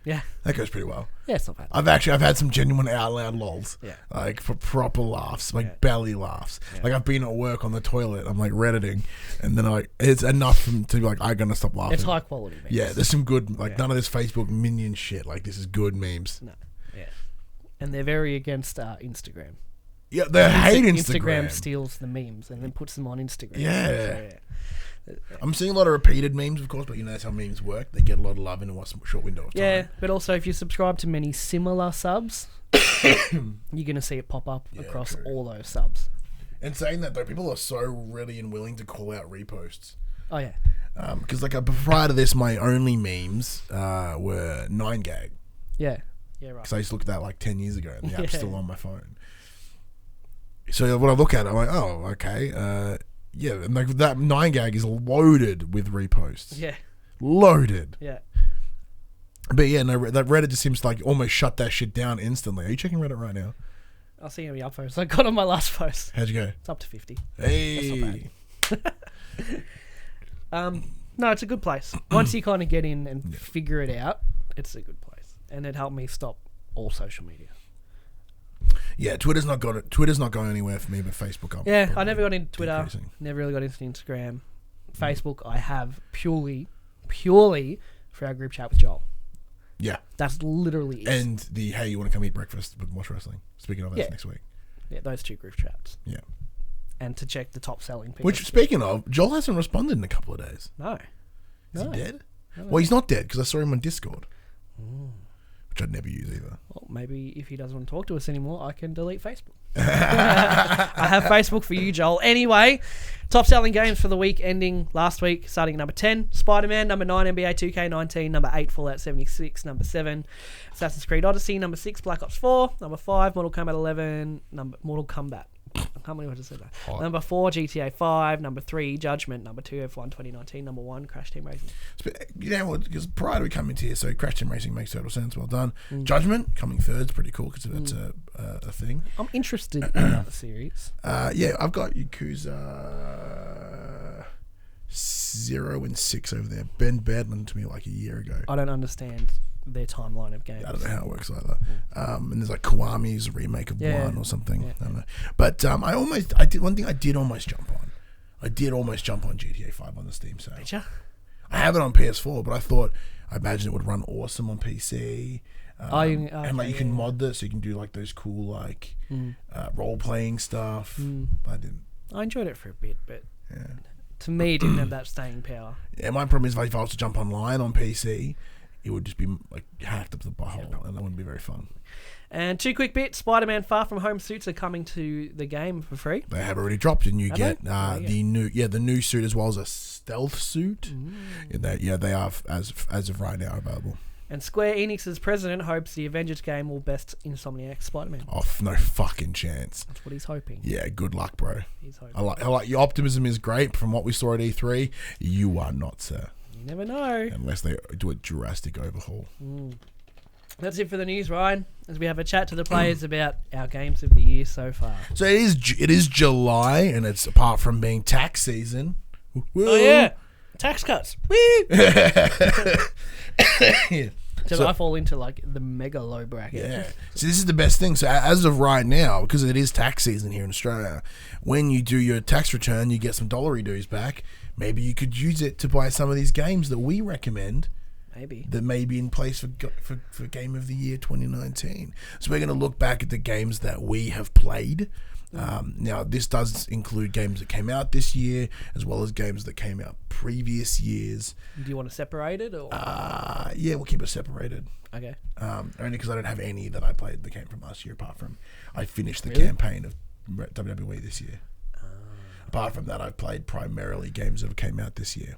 S3: Yeah.
S2: That goes pretty well.
S3: Yeah, it's not bad.
S2: I've had some genuine out loud lols.
S3: Yeah.
S2: Like for proper laughs, like belly laughs.
S3: Yeah.
S2: Like I've been at work on the toilet, I'm like redditing, and then it's enough for me to be like, I'm gonna stop laughing.
S3: It's high quality memes.
S2: Yeah, there's some good, like none of this Facebook minion shit. Like this is good memes.
S3: No. Yeah. And they're very against Instagram.
S2: Yeah, they hate
S3: Instagram steals the memes and then puts them on Instagram.
S2: Yeah.
S3: So,
S2: I'm seeing a lot of repeated memes, of course, but that's how memes work. They get a lot of love in a short window of time.
S3: Yeah, but also if you subscribe to many similar subs, you're going to see it pop up across all those subs.
S2: And saying that, though, people are so ready and willing to call out reposts.
S3: Oh, yeah.
S2: Because prior to this, my only memes were 9gag.
S3: Yeah. Yeah, right.
S2: Because I used to look at that like 10 years ago, and the app's still on my phone. So when I look at it, I'm like, oh, okay. Yeah, and like that 9gag is loaded with reposts.
S3: Yeah.
S2: Loaded.
S3: Yeah.
S2: But yeah, no, that Reddit just seems to like almost shut that shit down instantly. Are you checking Reddit right now?
S3: I'll see how many upvotes I got on my last post.
S2: How'd you go?
S3: It's up to 50.
S2: Hey.
S3: That's not bad. No, it's a good place. Once you kind of get in and figure it out, it's a good place. And it helped me stop all social media.
S2: Yeah, Twitter's not going anywhere for me, but Facebook.
S3: I never got into Twitter.
S2: Decreasing.
S3: Never really got into Instagram. Facebook, I have purely for our group chat with Joel.
S2: Yeah,
S3: that's literally it.
S2: And the hey, you want to come eat breakfast with Watch Wrestling? Speaking of, that's next week.
S3: Yeah, those two group chats.
S2: Yeah,
S3: and to check the top selling people.
S2: Which, speaking of, Joel hasn't responded in a couple of days.
S3: No,
S2: is he dead?
S3: No.
S2: Well, he's not dead because I saw him on Discord. Which I'd never use either.
S3: Well, maybe if he doesn't want to talk to us anymore, I can delete Facebook. I have Facebook for you, Joel. Anyway, top selling games for the week ending last week, starting at number 10, Spider-Man, number 9, NBA 2K19, number 8, Fallout 76, number 7, Assassin's Creed Odyssey, number 6, Black Ops 4, number 5, Mortal Kombat 11, Mortal Kombat. I can't believe I just said that.
S2: Hot.
S3: Number 4, GTA 5. Number 3, Judgment. Number 2, F1 2019. Number 1, Crash Team Racing.
S2: You know what? Because prior to we coming to here, so Crash Team Racing makes total sense. Well done. Judgment coming third is pretty cool because that's a thing.
S3: I'm interested in that series.
S2: Yeah, I've got Yakuza 0 and 6 over there. Ben Badman to me like a year ago.
S3: I don't understand their timeline of games.
S2: I don't know how it works either. And there's like Kiwami's remake of 1 or something. I don't know. But I did one thing I did almost jump on. I did almost jump on GTA 5 on the Steam sale.
S3: Did ya?
S2: I have it on PS4, but I imagine it would run awesome on PC. And like you can mod this, so you can do like those cool like role playing stuff. But I didn't.
S3: I enjoyed it for a bit, but to me, it didn't have that staying power.
S2: Yeah, my problem is like if I was to jump online on PC, it would just be like hacked up the butthole, and that wouldn't be very fun. And
S3: 2 quick bits: Spider-Man Far From Home suits are coming to the game for free.
S2: They have already dropped, and you get the new suit as well as a stealth suit. They are as of right now available.
S3: And Square Enix's president hopes the Avengers game will best Insomniac Spider-Man.
S2: Oh, no fucking chance.
S3: That's what he's hoping.
S2: Yeah, good luck, bro.
S3: He's hoping.
S2: I like your optimism is great. From what we saw at E3, you are not, sir.
S3: You never know.
S2: Unless they do a drastic overhaul.
S3: That's it for the news, Ryan, as we have a chat to the players about our games of the year so far.
S2: So it is July, and it's apart from being tax season.
S3: Woo. Oh, yeah. Tax cuts. So I fall into like the mega low bracket.
S2: Yeah. So this is the best thing. So as of right now, because it is tax season here in Australia, when you do your tax return, you get some dollary dues back. Maybe you could use it to buy some of these games that we recommend.
S3: Maybe.
S2: That may be in place for Game of the Year 2019. So we're going to look back at the games that we have played. Now, this does include games that came out this year, as well as games that came out previous years.
S3: Do you want to separate it? Or?
S2: Yeah, we'll keep it separated.
S3: Okay.
S2: Only because I don't have any that I played that came from last year, apart from I finished the campaign of WWE this year. Apart from that, I've played primarily games that came out this year.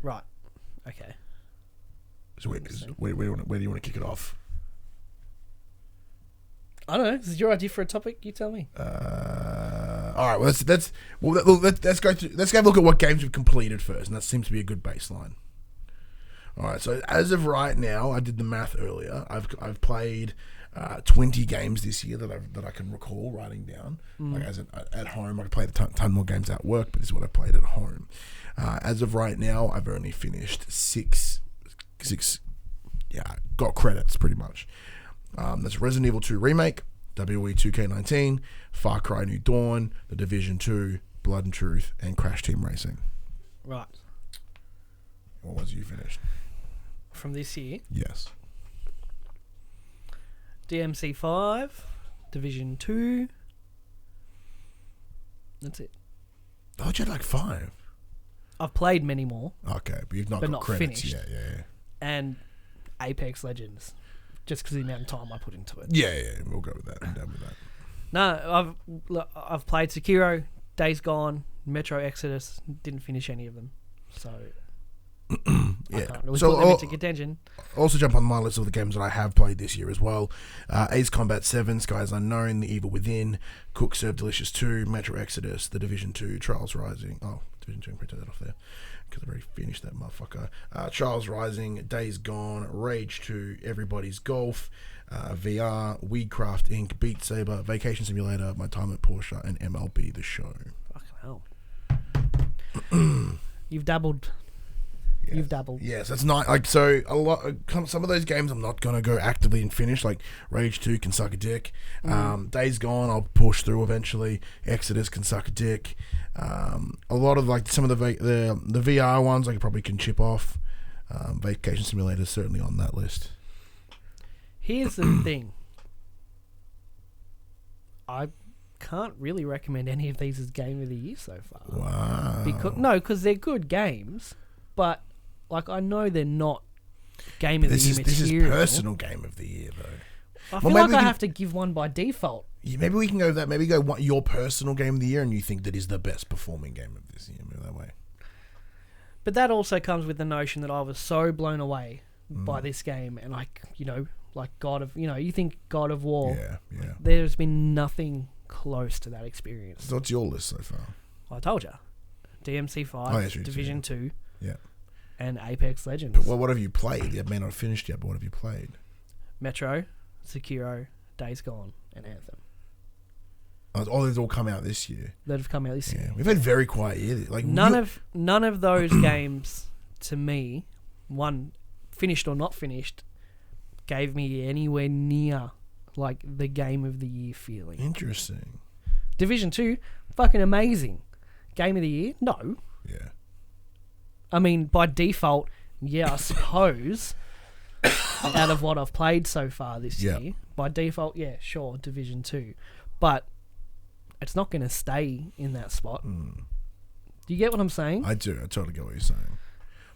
S3: Right. Okay.
S2: So where do you want to kick it off?
S3: I don't know. This is your idea for a topic. You tell me.
S2: All right. Well, let's go through. Let's have a look at what games we've completed first, and that seems to be a good baseline. All right. So as of right now, I did the math earlier. I've played 20 games this year that I can recall writing down. Like at home, I played a ton more games at work, but this is what I played at home. As of right now, I've only finished six got credits pretty much. That's Resident Evil 2 Remake, WWE 2K19, Far Cry New Dawn, The Division 2, Blood and Truth, and Crash Team Racing.
S3: Right.
S2: What was you finished?
S3: From this year?
S2: Yes.
S3: DMC 5, Division 2. That's it.
S2: I thought you had like 5.
S3: I've played many more.
S2: Okay, but you've not got credits. Yeah.
S3: And Apex Legends. Just because of the amount of time I put into it.
S2: Yeah, we'll go with that. I'm down with that.
S3: No, I've played Sekiro, Days Gone, Metro Exodus. Didn't finish any of them. So... I can't really put them into contention.
S2: Also jump on my list of the games that I have played this year as well. Ace Combat 7, Skies Unknown, The Evil Within, Cook Serve Delicious 2, Metro Exodus, The Division 2, Trials Rising. Oh, Division 2, I'm going to take that off there because I've already finished that motherfucker. Trials Rising, Days Gone, Rage 2, Everybody's Golf, VR, Weedcraft Inc., Beat Saber, Vacation Simulator, My Time at Porsche, and MLB The Show.
S3: Fucking hell. You've dabbled.
S2: Yes.
S3: You've dabbled.
S2: Yes, that's not like so. A lot. Some of those games I'm not gonna go actively and finish. Like Rage 2 can suck a dick. Days Gone I'll push through eventually. Exodus can suck a dick. A lot of like some of the VR ones I probably can chip off. Vacation Simulator is certainly on that list.
S3: Here's the thing. I can't really recommend any of these as Game of the Year so far.
S2: Wow.
S3: Because they're good games, but like I know they're not Game of the Year material.
S2: This is personal Game of the Year though.
S3: I feel like I have to give one by default.
S2: Yeah, maybe we can go with that. Maybe go your personal Game of the Year, and you think that is the best performing game of this year. Maybe that way.
S3: But that also comes with the notion that I was so blown away by this game, and like God of, you think God of War.
S2: Yeah.
S3: There's been nothing close to that experience.
S2: So what's your list so far?
S3: Well, I told you, DMC 5, Division 2, and Apex Legends.
S2: But what have you played? You may not have finished yet, but what have you played?
S3: Metro, Sekiro, Days Gone, and Anthem.
S2: Oh, these all come out this year.
S3: That have come out this year.
S2: We've had a very quiet year. Like
S3: none of those games to me, one finished or not finished, gave me anywhere near like the Game of the Year feeling.
S2: Interesting.
S3: Division 2, fucking amazing. Game of the Year? No.
S2: Yeah.
S3: I mean, by default, I suppose, out of what I've played so far this year, by default, sure, Division 2. But it's not going to stay in that spot. Do you get what I'm saying?
S2: I do. I totally get what you're saying.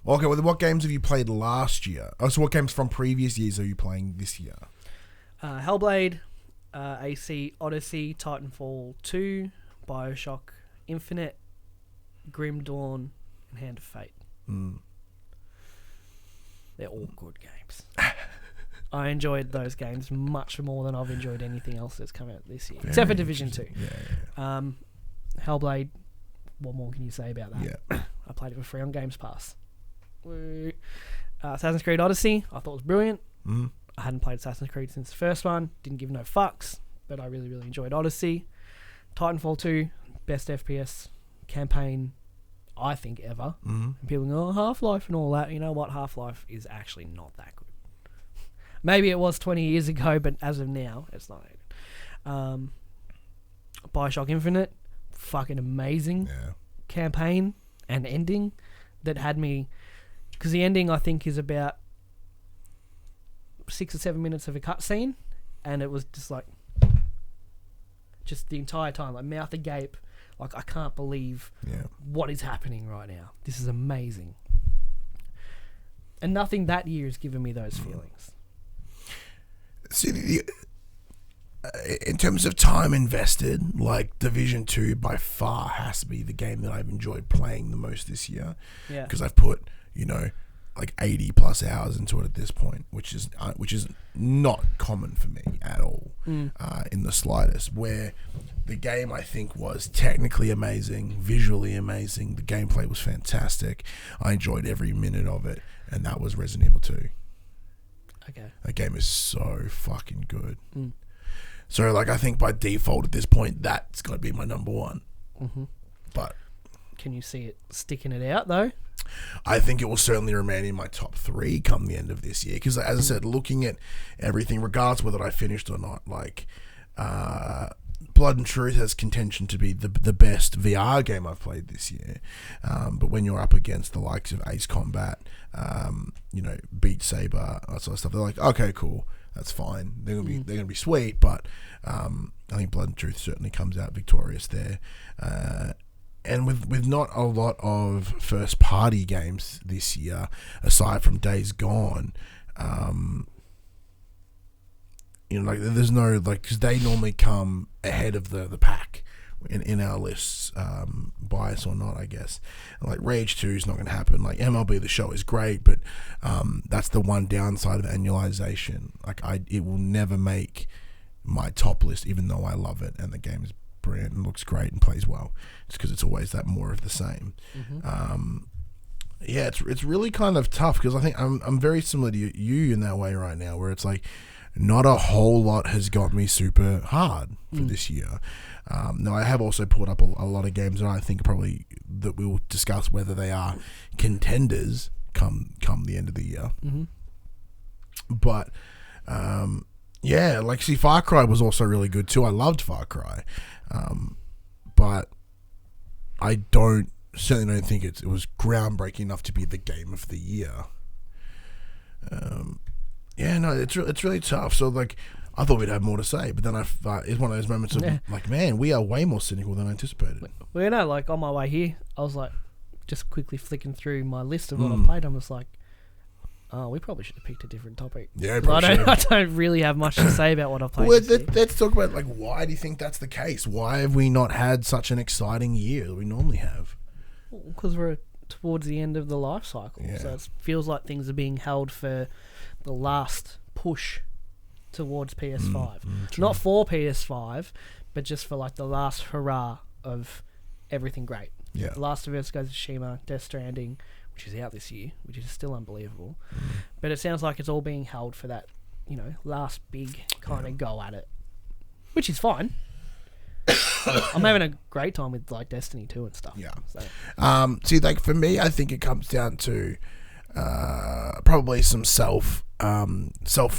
S2: Okay, well, what games have you played last year? Oh, so what games from previous years are you playing this year?
S3: Hellblade, AC Odyssey, Titanfall 2, Bioshock Infinite, Grim Dawn, and Hand of Fate. They're all good games. I enjoyed those games much more than I've enjoyed anything else that's come out this year. Except for Division 2.
S2: Yeah.
S3: Hellblade, what more can you say about that?
S2: Yeah.
S3: I played it for free on Games Pass. Assassin's Creed Odyssey, I thought it was brilliant. I hadn't played Assassin's Creed since the first one. Didn't give no fucks, but I really, really enjoyed Odyssey. Titanfall 2, best FPS campaign, I think, ever. And people go, Half-Life and all that. You know what? Half-Life is actually not that good. Maybe it was 20 years ago, but as of now, it's not. Bioshock Infinite, fucking amazing campaign and ending that had me... Because the ending, I think, is about 6 or 7 minutes of a cutscene, and it was just like... Just the entire time, like mouth agape, like I can't believe what is happening right now. This is amazing. And nothing that year has given me those feelings.
S2: See, in terms of time invested, like Division 2 by far has to be the game that I've enjoyed playing the most this year.
S3: Yeah.
S2: Because I've put, like 80 plus hours into it at this point, which is not common for me at all, in the slightest. Where the game, I think, was technically amazing, visually amazing, the gameplay was fantastic. I enjoyed every minute of it, and that was Resident Evil 2.
S3: Okay.
S2: That game is so fucking good. So, like, I think by default at this point, that's got to be my number one. But
S3: Can you see it sticking it out though?
S2: I think it will certainly remain in my top 3 come the end of this year. Because as I said, looking at everything, regardless whether I finished or not, like Blood and Truth has contention to be the best VR game I've played this year. But when you're up against the likes of Ace Combat, Beat Saber, that sort of stuff, they're like, okay, cool, that's fine. They're gonna be sweet, but I think Blood and Truth certainly comes out victorious there. And with not a lot of first party games this year, aside from Days Gone, there's no, because they normally come ahead of the pack in our lists, bias or not, I guess. Like Rage 2 is not going to happen. Like MLB The Show is great, but that's the one downside of annualization. Like it will never make my top list, even though I love it and the game is brilliant and looks great and plays well. It's because it's always that more of the same. It's really kind of tough because I think I'm very similar to you in that way right now, where it's like not a whole lot has got me super hard for this year. Now I have also pulled up a lot of games that I think probably that we will discuss whether they are contenders come the end of the year. But see, Far Cry was also really good too. I loved Far Cry, but I certainly don't think it was groundbreaking enough to be the game of the year. It's really tough. So like, I thought we'd have more to say, but then it's one of those moments of like, man, we are way more cynical than I anticipated.
S3: Well, like on my way here, I was like, just quickly flicking through my list of what I played. I'm just like, oh, we probably should have picked a different topic.
S2: Yeah,
S3: I don't really have much to say about what I've played.
S2: Well, let's talk about like, why do you think that's the case? Why have we not had such an exciting year that we normally have?
S3: Because we're towards the end of the life cycle, so it feels like things are being held for the last push towards PS5. Not for PS5, but just for like the last hurrah of everything great.
S2: Yeah.
S3: The Last of Us, Ghost of Tsushima, Death Stranding, which is out this year, which is still unbelievable. But it sounds like it's all being held for that, last big kind of go at it, which is fine. I'm having a great time with like Destiny 2 and stuff.
S2: Yeah.
S3: So.
S2: See, like for me, I think it comes down to probably some self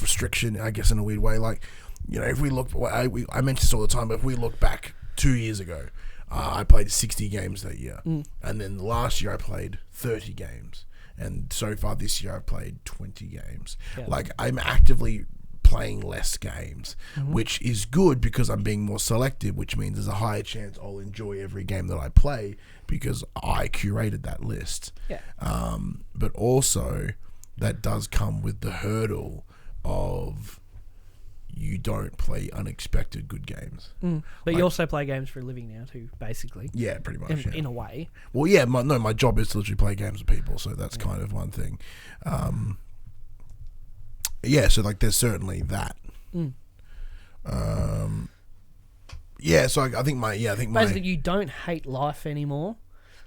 S2: restriction, I guess, in a weird way. Like, if we look, I mention this all the time, but if we look back 2 years ago, I played 60 games that year, and then last year I played 30 games, and so far this year I've played 20 games. Yeah. Like, I'm actively playing less games, which is good because I'm being more selective, which means there's a higher chance I'll enjoy every game that I play because I curated that list.
S3: Yeah.
S2: But also that does come with the hurdle of you don't play unexpected good games.
S3: But like, you also play games for a living now too, basically.
S2: Yeah, pretty much.
S3: In a way.
S2: Well, yeah, my job is to literally play games with people, so that's kind of one thing. So like there's certainly that. So I think
S3: basically you don't hate life anymore,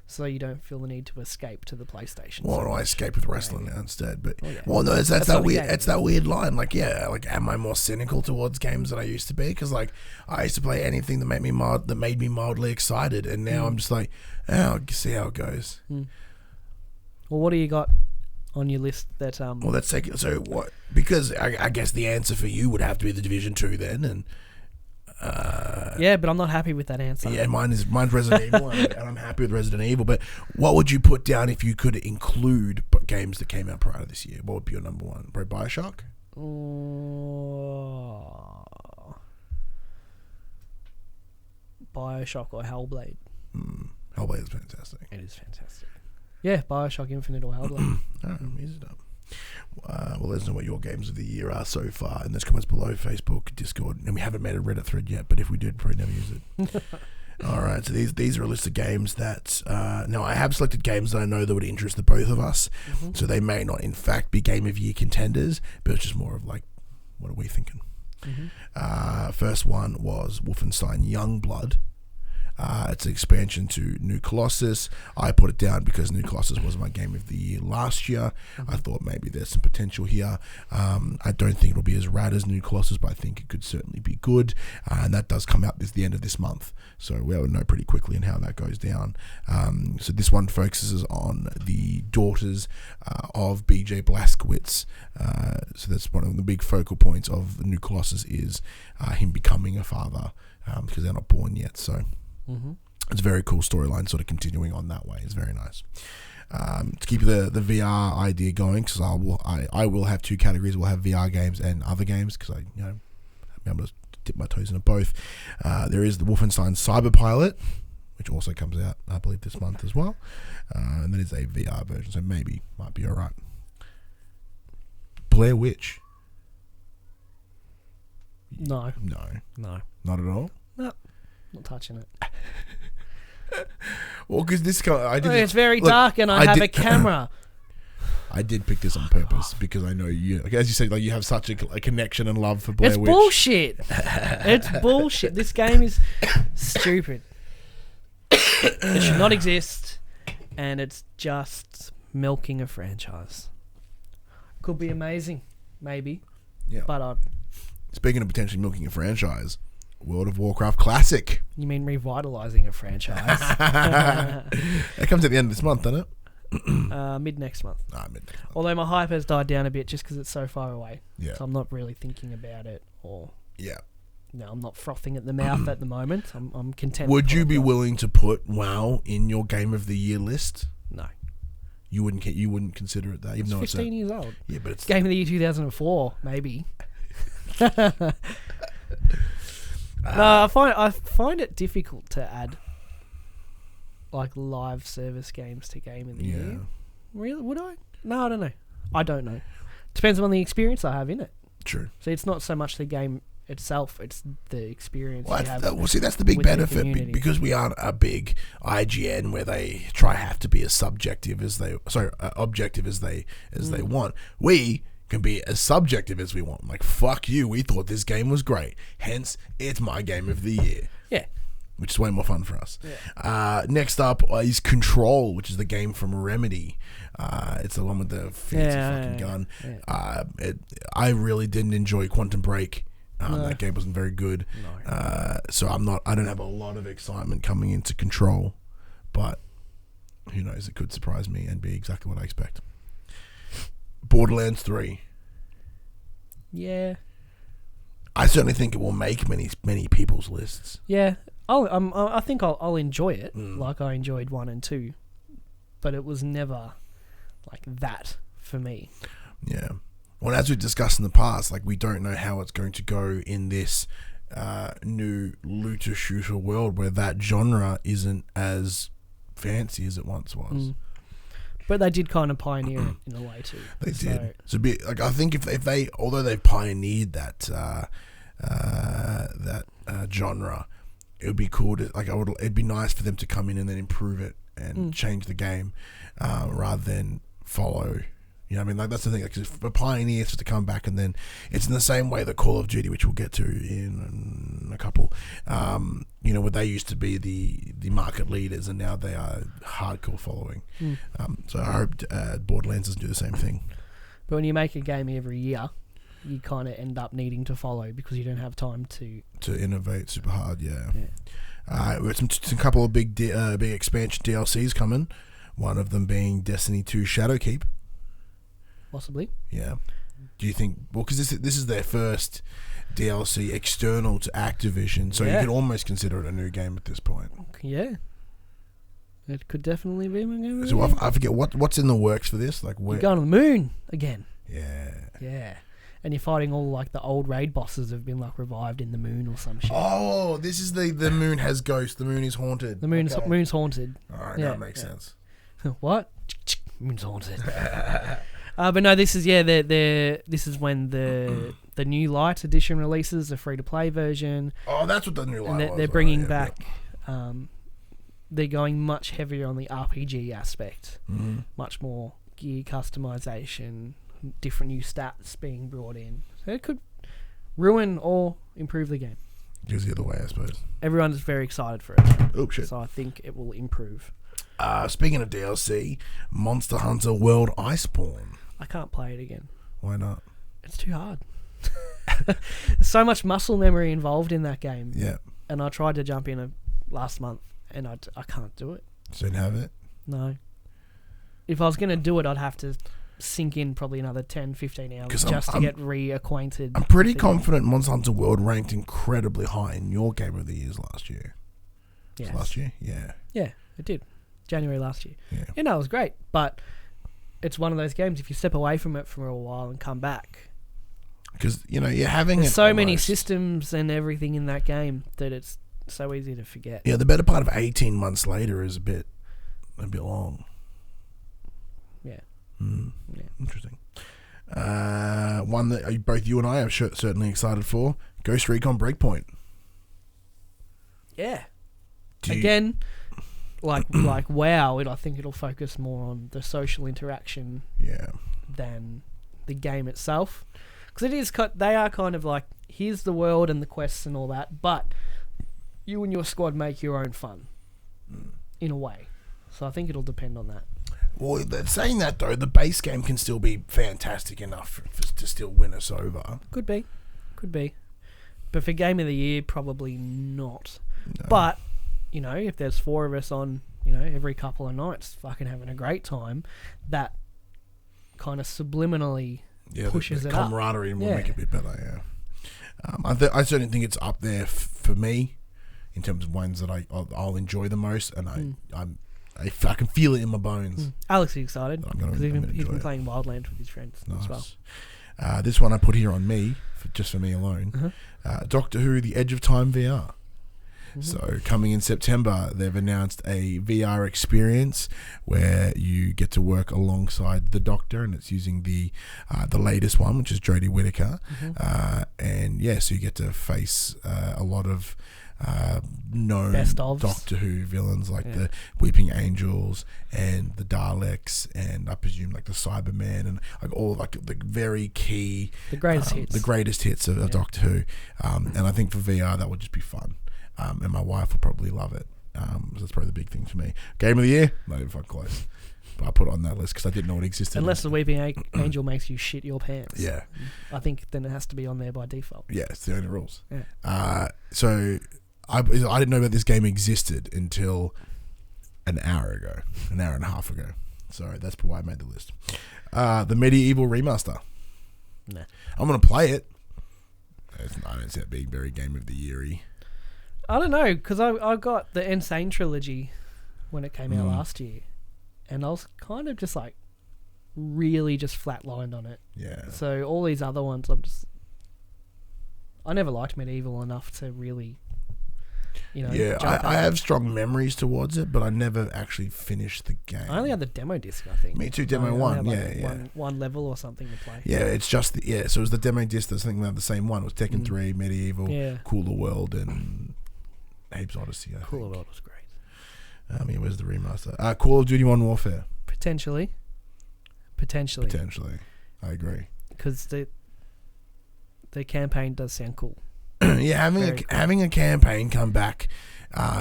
S3: so you don't feel the need to escape to the PlayStation.
S2: Well, I escape with wrestling now instead, but
S3: no,
S2: that's that weird. It's that weird line. Like, am I more cynical towards games than I used to be? Because like I used to play anything that made me mildly excited, and now I'm just like, I'll see how it goes.
S3: Well, what do you got on your list that
S2: Well, let's take it. So what? Because I guess the answer for you would have to be the Division 2 then, and
S3: but I'm not happy with that answer.
S2: Yeah, mine's Resident Evil, and I'm happy with Resident Evil. But what would you put down if you could include games that came out prior to this year? What would be your number one? Probably BioShock?
S3: BioShock or Hellblade?
S2: Hellblade is fantastic.
S3: It is fantastic. Yeah, BioShock Infinite or Hellblade.
S2: Easy enough. Well, let us know what your games of the year are so far in those comments below, Facebook, Discord, and we haven't made a Reddit thread yet, but if we did, probably never use it. All right, so these are a list of games that now I have selected games that I know that would interest the both of us, so they may not in fact be game of year contenders, but it's just more of like, what are we thinking? First one was Wolfenstein Youngblood. It's an expansion to New Colossus. I put it down because New Colossus was my game of the year last year. I thought maybe there's some potential here. I don't think it'll be as rad as New Colossus, but I think it could certainly be good. And that does come out the end of this month, so we'll know pretty quickly in how that goes down. So this one focuses on the daughters of BJ Blazkowicz. So that's one of the big focal points of the New Colossus is him becoming a father, because they're not born yet. So it's a very cool storyline, sort of continuing on that way. It's very nice. To keep the VR idea going, because I will have two categories. We'll have VR games and other games, because I'm able to dip my toes into both. There is the Wolfenstein Cyberpilot, which also comes out, I believe, this month as well. And that is a VR version, so maybe might be alright. Blair Witch.
S3: No.
S2: Not at all.
S3: No, not touching it.
S2: Well, because this guy,
S3: it's very dark, and I have a camera.
S2: I did pick this on purpose because I know you, as you said, like you have such a connection and love for Blair Witch.
S3: Bullshit. It's bullshit. This game is stupid. It should not exist, and it's just milking a franchise. Could be amazing, maybe. Yeah. But
S2: speaking of potentially milking a franchise, World of Warcraft Classic.
S3: You mean revitalizing a franchise?
S2: It comes at the end of this month, doesn't it?
S3: Mid next month.
S2: Mid next month.
S3: Although my hype has died down a bit just because it's so far away.
S2: Yeah.
S3: So I'm not really thinking about it, or
S2: no,
S3: I'm not frothing at the mouth at the moment. I'm content.
S2: Would you be willing to put WoW in your Game of the Year list?
S3: No.
S2: You wouldn't consider it that, even though it's
S3: 15 years old.
S2: Yeah, but it's
S3: Game of the Year 2004, maybe. No, I find it difficult to add like live service games to Game of the Year. Really? Would I? No, I don't know. I don't know. Depends on the experience I have in it.
S2: True.
S3: So it's not so much the game itself; it's the experience you have.
S2: That's the big benefit, because we aren't a big IGN where they have to be as objective as they want. We can be as subjective as we want. Like, fuck you, we thought this game was great, hence it's my Game of the Year.
S3: Yeah.
S2: Which is way more fun for us.
S3: Yeah.
S2: Next up is Control, which is the game from Remedy. It's the one with the fancy gun. Yeah. I really didn't enjoy Quantum Break.
S3: No.
S2: That game wasn't very good.
S3: No.
S2: So I don't have a lot of excitement coming into Control, but who knows, it could surprise me and be exactly what I expect. Borderlands 3.
S3: Yeah.
S2: I certainly think it will make many people's lists.
S3: Yeah. I think I'll enjoy it, like I enjoyed 1 and 2, but it was never like that for me.
S2: Yeah. Well, as we've discussed in the past, like, we don't know how it's going to go in this new looter shooter world where that genre isn't as fancy as it once was.
S3: But they did kind of pioneer it in a way too.
S2: They did. It's a bit like, I think if they although they've pioneered that genre, it would be cool to it'd be nice for them to come in and then improve it and change the game rather than follow. You know what I mean? Like, that's the thing. Like, for pioneers to come back, and then it's in the same way that Call of Duty, which we'll get to in a couple, where they used to be the market leaders, and now they are hardcore following. So I hope Borderlands doesn't do the same thing.
S3: But when you make a game every year, you kind of end up needing to follow because you don't have time to
S2: innovate super hard. Yeah. We have some couple of big expansion DLCs coming. One of them being Destiny 2 Shadowkeep.
S3: Possibly.
S2: Yeah. Do you think... Well, because this is their first DLC external to Activision, so you could almost consider it a new game at this point.
S3: Yeah. It could definitely be a game.
S2: So I forget what's in the works for this. Like,
S3: you're going to the moon again.
S2: Yeah.
S3: Yeah. And you're fighting all like the old raid bosses have been like revived in the moon or some shit.
S2: Oh, this is the moon has ghosts. The moon is haunted.
S3: The moon's haunted.
S2: All right, that makes sense.
S3: What? Moon's haunted. But no, this is this is when the new Light edition releases, the free to play version.
S2: Oh, that's what the new Light
S3: was. They're bringing back. They're going much heavier on the RPG aspect. Much more gear customization, different new stats being brought in. So it could ruin or improve the game.
S2: Goes the other way, I suppose.
S3: Everyone's very excited for it.
S2: Oh, shit.
S3: So I think it will improve.
S2: Speaking of DLC, Monster Hunter World Iceborne.
S3: I can't play it again.
S2: Why not?
S3: It's too hard. There's so much muscle memory involved in that game.
S2: Yeah.
S3: And I tried to jump in last month, and I can't do it.
S2: So you didn't have it?
S3: No. If I was going to do it, I'd have to sink in probably another 10, 15 hours to get reacquainted.
S2: I'm pretty confident Monster Hunter World ranked incredibly high in your Game of the Years last year.
S3: Yes.
S2: Last year? Yeah.
S3: Yeah, it did. January last year.
S2: Yeah.
S3: Yeah, no, it was great. But it's one of those games, if you step away from it for a while and come back.
S2: Because, you know, you're having
S3: There's so many systems and everything in that game that it's so easy to forget.
S2: Yeah, the better part of 18 months later is a bit long.
S3: Yeah.
S2: Yeah. Interesting. One that both you and I are certainly excited for, Ghost Recon Breakpoint.
S3: Yeah. Again, like WoW, I think it'll focus more on the social interaction than the game itself. Because they are kind of like, here's the world and the quests and all that, but you and your squad make your own fun, in a way. So I think it'll depend on that.
S2: Well, saying that though, the base game can still be fantastic enough to still win us over.
S3: Could be. But for Game of the Year, probably not.
S2: No.
S3: But, you know, if there's 4 of us on, you know, every couple of nights fucking having a great time, that kind of subliminally pushes
S2: the
S3: it up.
S2: camaraderie will make it a bit better, yeah. I certainly think it's up there for me in terms of ones that I'll enjoy the most, and I can feel it in my bones.
S3: Alex is excited because he's been playing Wildlands with his friends as well.
S2: This one I put here on me, just for me alone. Doctor Who: The Edge of Time VR. So coming in September, they've announced a VR experience where you get to work alongside the Doctor, and it's using the latest one, which is Jodie Whittaker. And so you get to face a lot of known Doctor Who villains like the Weeping Angels and the Daleks, and I presume like the Cybermen, and like all like the very key,
S3: the greatest hits
S2: of Doctor Who. And I think for VR that would just be fun. And my wife will probably love it. So that's probably the big thing for me. Game of the Year? Not even fucking close. But I put it on that list because I didn't know it existed.
S3: Unless the Weeping Angel makes you shit your pants.
S2: Yeah.
S3: I think then it has to be on there by default.
S2: Yeah, it's the only rules.
S3: Yeah.
S2: So I didn't know that this game existed until an hour and a half ago. So that's why I made the list. The Medieval Remaster.
S3: Nah.
S2: I'm going to play it. I don't see it being very Game of the Year-y.
S3: I don't know, because I got the Insane trilogy when it came out last year, and I was kind of just like really just flatlined on it.
S2: Yeah.
S3: So all these other ones, I never liked Medieval enough to really, you know.
S2: Yeah, I have strong memories towards it, but I never actually finished the game.
S3: I only had the demo disc, I think.
S2: Me too, demo one.
S3: One level or something to play.
S2: Yeah, it's just so it was the demo disc. That's thinking about the same one. It was Tekken 3, Medieval, Cooler World, and Abe's Odyssey.
S3: Cooler World was great.
S2: Where's the remaster? Call of Duty Modern Warfare.
S3: Potentially.
S2: I agree.
S3: Because the campaign does sound cool.
S2: Yeah, having a campaign come back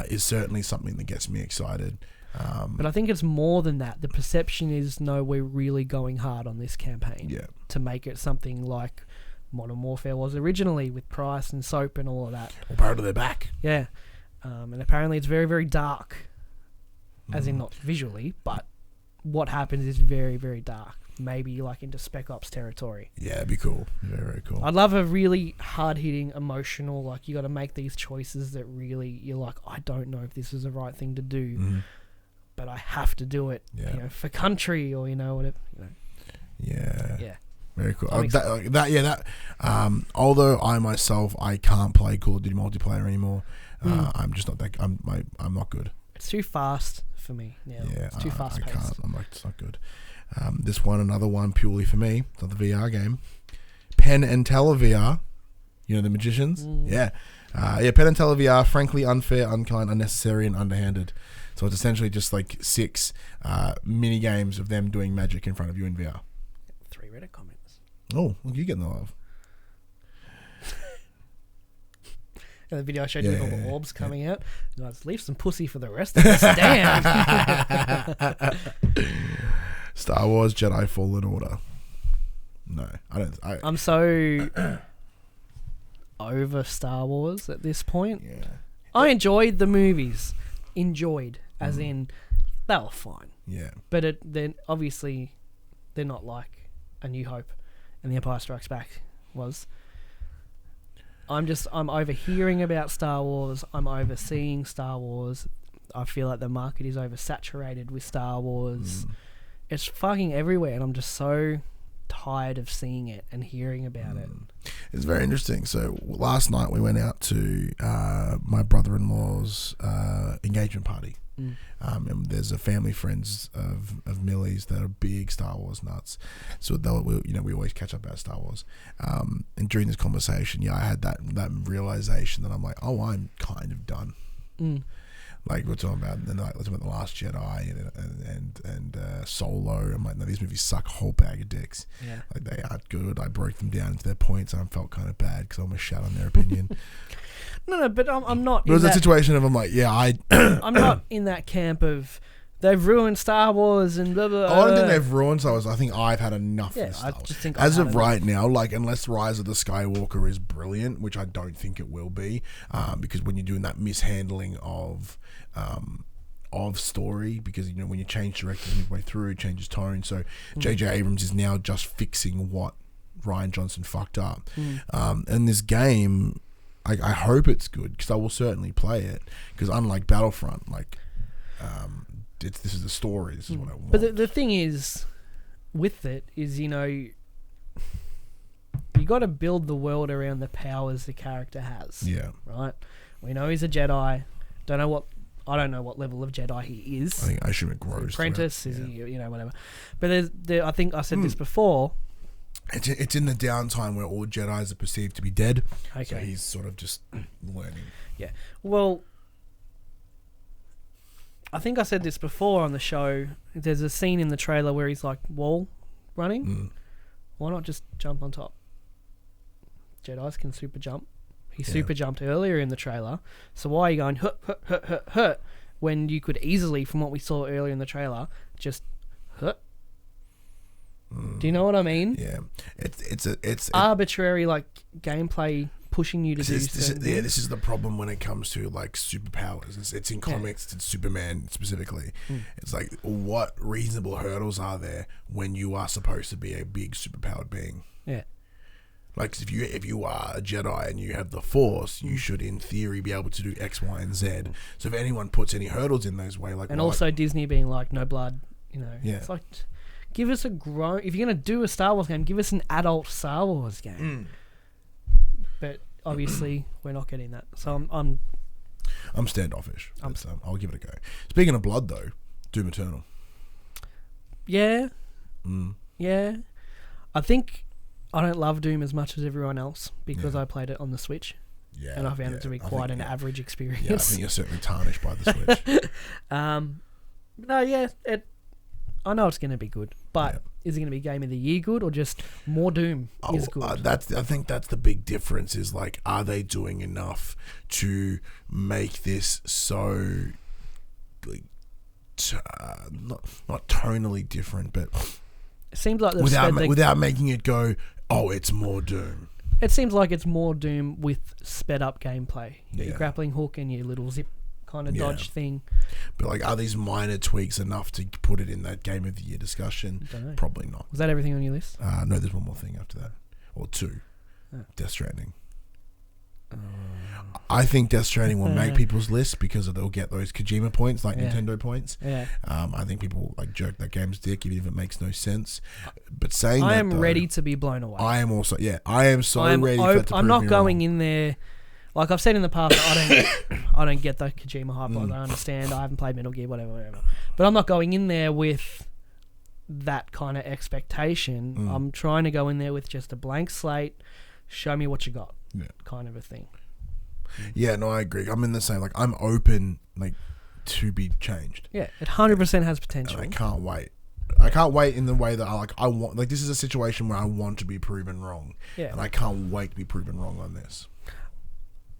S2: is certainly something that gets me excited.
S3: But I think it's more than that. The perception is, no, we're really going hard on this campaign to make it something like Modern Warfare was originally, with Price and Soap and all of that.
S2: Well, apparently they're back.
S3: Yeah. And apparently it's very, very dark. As in not visually, but what happens is very, very dark. Maybe like into Spec Ops territory.
S2: Yeah, it'd be cool. Very, very cool.
S3: I'd love a really hard-hitting, emotional, like you got to make these choices that really, you're like, I don't know if this is the right thing to do, but I have to do it, you know, for country or, you know, whatever. You know.
S2: Yeah. Very cool. Although I can't play Call of Duty multiplayer anymore. I'm just not that. I'm not good.
S3: It's too fast for me now. Yeah, it's too fast paced.
S2: I can't. I'm like, it's not good. Another one purely for me. It's not the VR game. Penn and Teller VR. You know the magicians? Yeah. Penn and Teller VR. Frankly, unfair, unkind, unnecessary, and underhanded. So it's essentially just like 6 mini games of them doing magic in front of you in VR.
S3: 3 Reddit comments.
S2: Oh, well, you're getting the love.
S3: And the video I showed you with all the orbs coming out. Let's leave some pussy for the rest of us. Damn.
S2: Star Wars Jedi Fallen Order. No, I don't.
S3: I'm so over Star Wars at this point.
S2: Yeah.
S3: I enjoyed the movies. As in, they were fine.
S2: Yeah.
S3: But then obviously, they're not like A New Hope and The Empire Strikes Back was. I'm overhearing about Star Wars. I'm overseeing Star Wars. I feel like the market is oversaturated with Star Wars. It's fucking everywhere, and I'm just so tired of seeing it and hearing about it.
S2: It's very interesting. So last night we went out to my brother-in-law's engagement party. And there's a family friends of Millie's that are big Star Wars nuts. So we always catch up about Star Wars. And during this conversation, I had that realization that I'm like, oh, I'm kind of done. Like we're talking about, and like let's about The Last Jedi and Solo. I'm like, no, these movies suck a whole bag of dicks.
S3: Yeah.
S2: Like they aren't good. I broke them down into their points, and I felt kind of bad because I almost shat on their opinion.
S3: No, but I'm not.
S2: But it was a situation of I'm like,
S3: I'm not in that camp of they've ruined Star Wars and blah blah.
S2: I don't think they've ruined Star Wars. I think I've had enough of Star Wars.
S3: Just think
S2: as of right now, like unless Rise of the Skywalker is brilliant, which I don't think it will be, because when you're doing that mishandling of story, because when you change directors midway through, it changes tone. So J.J. Abrams is now just fixing what Rian Johnson fucked up. And this game, I hope it's good because I will certainly play it. Because unlike Battlefront, like this is the story. This is what I want.
S3: But the thing is, with it, is you got to build the world around the powers the character has.
S2: Yeah.
S3: Right. We know he's a Jedi. I don't know what level of Jedi he is.
S2: I assume it grows.
S3: Apprentice, is he? Whatever. But I think I said this before.
S2: It's in the downtime where all Jedis are perceived to be dead.
S3: Okay.
S2: So he's sort of just learning.
S3: Yeah. Well, I think I said this before on the show. There's a scene in the trailer where he's like wall running. Why not just jump on top? Jedis can super jump. He super jumped earlier in the trailer. So why are you going hut when you could easily, from what we saw earlier in the trailer, just hut? Do you know what I mean?
S2: Yeah, it's
S3: arbitrary like gameplay pushing you to do certain things.
S2: This is the problem when it comes to like superpowers. It's in comics. It's Superman specifically. It's like what reasonable hurdles are there when you are supposed to be a big superpowered being? Yeah. Like if you are a Jedi and you have the Force, you should in theory be able to do X, Y, and Z. So if anyone puts any hurdles in those way, like
S3: also Disney being like no blood,
S2: yeah.
S3: It's like give us a grown. If you're gonna do a Star Wars game, give us an adult Star Wars game. But obviously we're not getting that. So
S2: I'm standoffish. I'll give it a go. Speaking of blood though, Doom Eternal.
S3: Yeah. Yeah. I think I don't love Doom as much as everyone else because I played it on the Switch. Yeah. And I found it to be quite an average experience.
S2: Yeah, I think you're certainly tarnished by the Switch.
S3: No, yeah, I know it's going to be good, but is it going to be Game of the Year good or just more Doom is good?
S2: I think that's the big difference is like, are they doing enough to make this so like, not tonally different, but
S3: it seems like
S2: without making it go, oh, it's more Doom.
S3: It seems like it's more Doom with sped up gameplay. Your grappling hook and your little zip kind of dodge thing.
S2: But like, are these minor tweaks enough to put it in that Game of the Year discussion? Probably not.
S3: Was that everything on your list?
S2: No, there's one more thing after that, or two. Death Stranding. I think Death Stranding will make people's list because they'll get those Kojima points, like Nintendo points. Yeah. I think people like jerk that game's dick, even if it makes no sense. But saying
S3: I am ready to be blown away.
S2: I am also, I am so ready for that to
S3: I'm
S2: prove
S3: not
S2: me
S3: going
S2: wrong.
S3: in there. Like I've said in the past, I don't get the Kojima hype. Like I understand. I haven't played Metal Gear, whatever. But I'm not going in there with that kind of expectation. I'm trying to go in there with just a blank slate. Show me what you got. Kind of a thing.
S2: Yeah, no, I agree. I'm in the same. Like, I'm open, like, to be changed.
S3: Yeah, it 100% has potential.
S2: And I can't wait. I can't wait in the way that I want. Like, this is a situation where I want to be proven wrong. Yeah. And I can't wait to be proven wrong on this.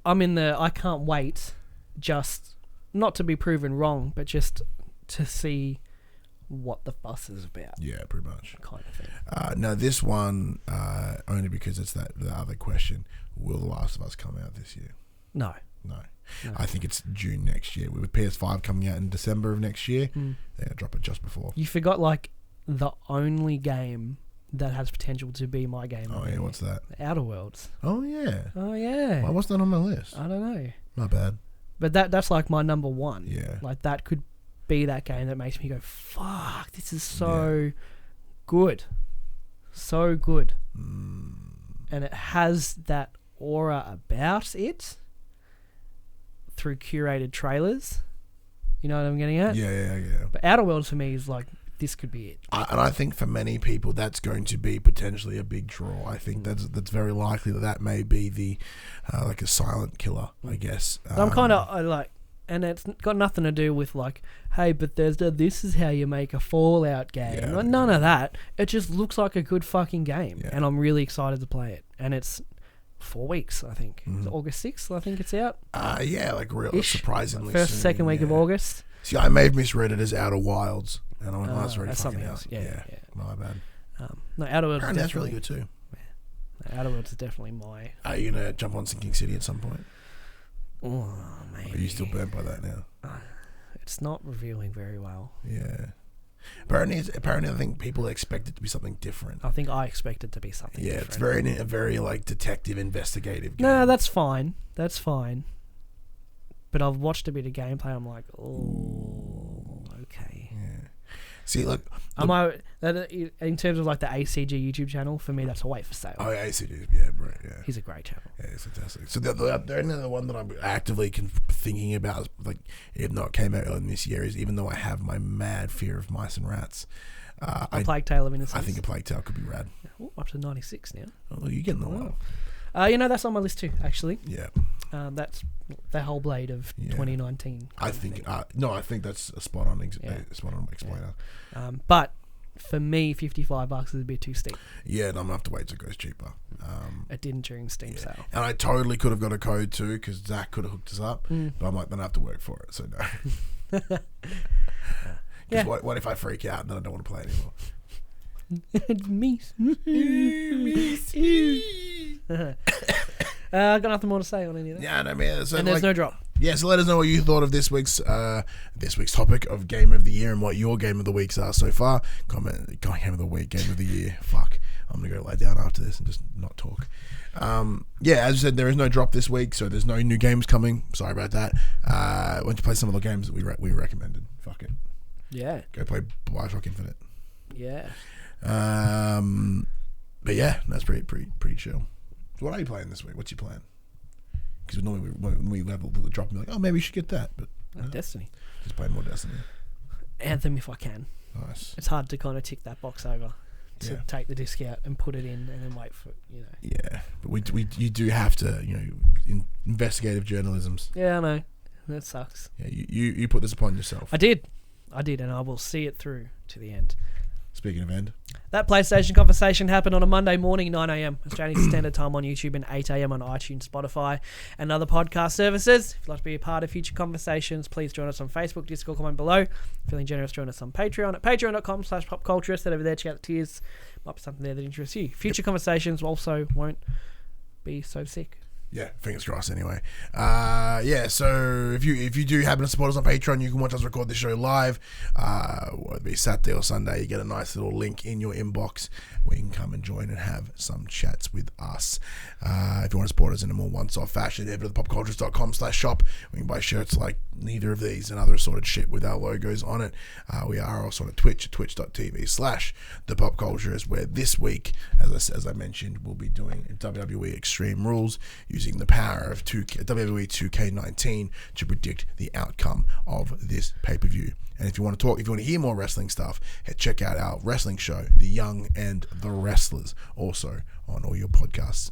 S3: I can't wait, just not to be proven wrong, but just to see what the fuss is about.
S2: Yeah, pretty much.
S3: Kind of thing.
S2: Now this one, only because it's the other question, will The Last of Us come out this year?
S3: No.
S2: I think it's June next year. With PS5 coming out in December of next year, they're going to drop it just before.
S3: You forgot, like, the only game that has potential to be my game.
S2: Oh, yeah, what's that?
S3: Outer Worlds.
S2: Oh, yeah.
S3: Why
S2: wasn't that on my list?
S3: I don't know.
S2: My bad.
S3: But that's like my number one.
S2: Yeah.
S3: Like, that could be that game that makes me go, fuck, this is so good. So good. And it has that aura about it through curated trailers. You know what I'm getting at?
S2: Yeah.
S3: But Outer Worlds for me is like, this could be it.
S2: And I think for many people that's going to be potentially a big draw. I think that's very likely that may be the like a silent killer, I guess.
S3: I'm kind of like, and it's got nothing to do with like, hey, Bethesda, this is how you make a Fallout game.
S2: Yeah,
S3: Like, none of that. It just looks like a good fucking game,
S2: Yeah.
S3: and I'm really excited to play it. And it's 4 weeks, I think. It's August 6th, I think it's out.
S2: Yeah, like real surprisingly
S3: First,
S2: soon,
S3: second week of August.
S2: See, I may have misread it as Outer Wilds, and I went, oh, that's already
S3: that's
S2: fucking
S3: something
S2: out.
S3: else. Yeah.
S2: My bad.
S3: No, Outer Worlds is
S2: Apparently that's
S3: definitely
S2: really good too.
S3: Outer Worlds is definitely my.
S2: Are you going to jump on Sinking City at some point?
S3: Oh, maybe.
S2: Or are you still burnt by that now?
S3: It's not revealing very well.
S2: Yeah. Apparently, I think people expect it to be something different.
S3: I think I expect it to be something different.
S2: It's a very like detective investigative game.
S3: No, that's fine. That's fine. But I've watched a bit of gameplay. I'm like, oh, okay.
S2: Yeah. See, look,
S3: in terms of like the ACG YouTube channel, for me, that's a wait for sale.
S2: Oh, ACG, yeah, bro, yeah.
S3: He's a great channel.
S2: Yeah, it's fantastic. So the only other one that I'm actively thinking about, like, even though it came out earlier this year, is even though I have my mad fear of mice and rats,
S3: A Plague Tale of Innocence.
S2: I think A Plague Tale could be rad.
S3: Ooh, up to 96 now.
S2: Oh, you're getting the one.
S3: That's on my list too, actually.
S2: Yeah.
S3: That's the whole blade of 2019.
S2: I think that's a spot on explainer.
S3: But for me, $55 is a bit too steep.
S2: Yeah, and I'm gonna have to wait till it goes cheaper.
S3: It didn't during Steam sale.
S2: And I totally could have got a code too, because Zach could have hooked us up. But I'm like, then I have to work for it, so no.
S3: Yeah.
S2: What if I freak out and then I don't want to play anymore?
S3: Meese. Got nothing more to say on any of that.
S2: Yeah, no, man. So,
S3: and there's no drop.
S2: Yeah, so let us know what you thought of this week's topic of Game of the Year and what your Game of the Weeks are so far. Comment Game of the Week, Game of the Year. Fuck. I'm going to go lay down after this and just not talk. As I said, there is no drop this week, so there's no new games coming. Sorry about that. Why don't you play some of the games that we recommended? Fuck it.
S3: Yeah.
S2: Go play Bioshock Infinite.
S3: Yeah.
S2: But yeah, that's pretty chill. So what are you playing this week? What's your plan? Because normally when we level the drop, we're like, oh, maybe we should get that. But
S3: Destiny.
S2: Just play more Destiny.
S3: Anthem if I can.
S2: Nice.
S3: It's hard to kind of tick that box over to take the disc out and put it in and then wait for,
S2: Yeah, but you do have to, investigative journalisms.
S3: Yeah, I know. That sucks.
S2: Yeah, you put this upon yourself.
S3: I did, and I will see it through to the end.
S2: Speaking of end.
S3: That PlayStation conversation happened on a Monday morning, 9 a.m. Australian Standard Time on YouTube and 8 a.m. on iTunes, Spotify, and other podcast services. If you'd like to be a part of future conversations, please join us on Facebook, Discord, comment below. Feeling generous, join us on Patreon at patreon.com/PopCulturists. Head over there, check out the tiers. Might be something there that interests you. Future conversations also won't be so sick.
S2: Yeah, fingers crossed anyway. So if you do happen to support us on Patreon, you can watch us record this show live. Whether it be Saturday or Sunday, you get a nice little link in your inbox where you can come and join and have some chats with us. If you want to support us in a more once-off fashion, head to the popculturists.com/shop. We can buy shirts like neither of these and other assorted shit with our logos on it. We are also on Twitch at twitch.tv/thepopculturists, where this week, as I mentioned, we'll be doing WWE Extreme Rules, using the power of WWE 2K19 to predict the outcome of this pay-per-view. And if you want to hear more wrestling stuff, check out our wrestling show, The Young and the Wrestlers, also on all your podcasts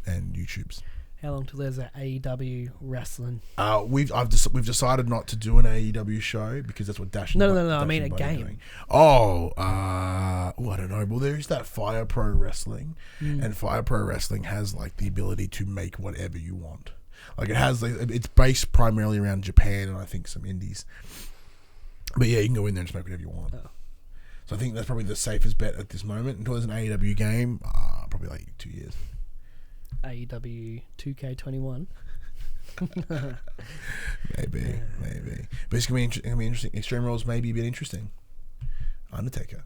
S2: and YouTubes.
S3: How long till there's an AEW wrestling?
S2: We've decided not to do an AEW show because that's what Dash.
S3: No. I mean a game.
S2: I don't know. Well, there's that Fire Pro Wrestling, and Fire Pro Wrestling has like the ability to make whatever you want. Like it has, like, it's based primarily around Japan and I think some indies. But yeah, you can go in there and just make whatever you want. Oh. So I think that's probably the safest bet at this moment. Until there's an AEW game, probably like 2 years.
S3: AEW 2K21.
S2: maybe. But it's gonna be interesting. Extreme Rules may be a bit interesting. Undertaker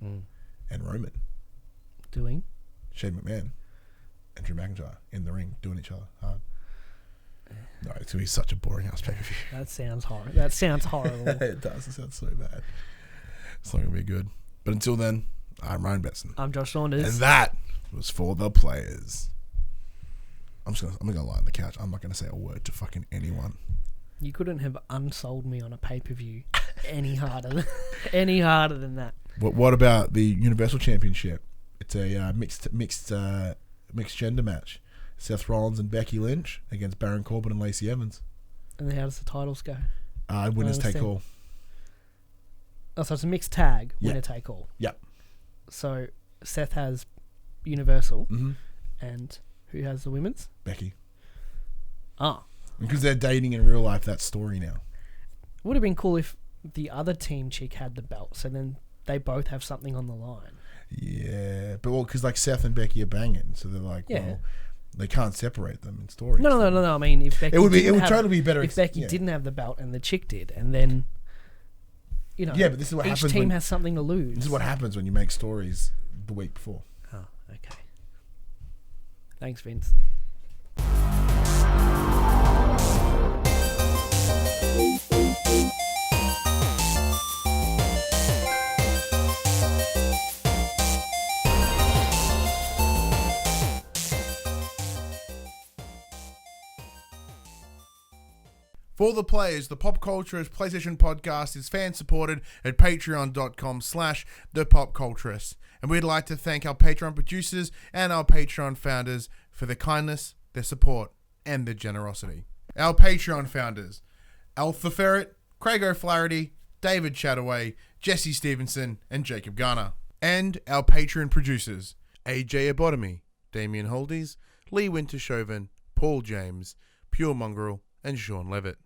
S2: and Roman
S3: doing
S2: Shane McMahon and Drew McIntyre in the ring doing each other hard. No, it's gonna be such a boring house pay-per-view.
S3: That sounds horrible. That sounds horrible.
S2: It does. It sounds so bad. It's not gonna be good. But until then, I'm Ryan Betson.
S3: I'm Josh Saunders.
S2: And that was For the Players. I'm gonna lie on the couch. I'm not gonna say a word to fucking anyone.
S3: You couldn't have unsold me on a pay-per-view any harder than that.
S2: What about the Universal Championship? It's a mixed gender match. Seth Rollins and Becky Lynch against Baron Corbin and Lacey Evans.
S3: And how does the titles go?
S2: Winners take all.
S3: Oh, so it's a mixed tag, winner take all.
S2: Yep.
S3: So Seth has Universal, and who has the women's?
S2: Becky.
S3: Ah.
S2: Because they're dating in real life, that story now.
S3: It would have been cool if the other team chick had the belt, so then they both have something on the line.
S2: Yeah, but because like Seth and Becky are banging, so they're like, well, they can't separate them in stories.
S3: No. I mean, if Becky
S2: it would totally be better
S3: if Becky didn't have the belt and the chick did, and then but this is what
S2: happens.
S3: Each team has something to lose.
S2: This is what happens when you make stories the week before.
S3: Oh, okay. Thanks, Vince.
S2: For the Players, the PopCulturists PlayStation podcast is fan-supported at patreon.com/thepopculturists. And we'd like to thank our Patreon producers and our Patreon founders for their kindness, their support, and their generosity. Our Patreon founders: Alpha Ferret, Craig O'Flaherty, David Chataway, Jesse Stevenson, and Jacob Garner. And our Patreon producers: AJ Abotomy, Damien Holdies, Lee Wintershoven, Paul James, Pure Mongrel, and Sean Levitt.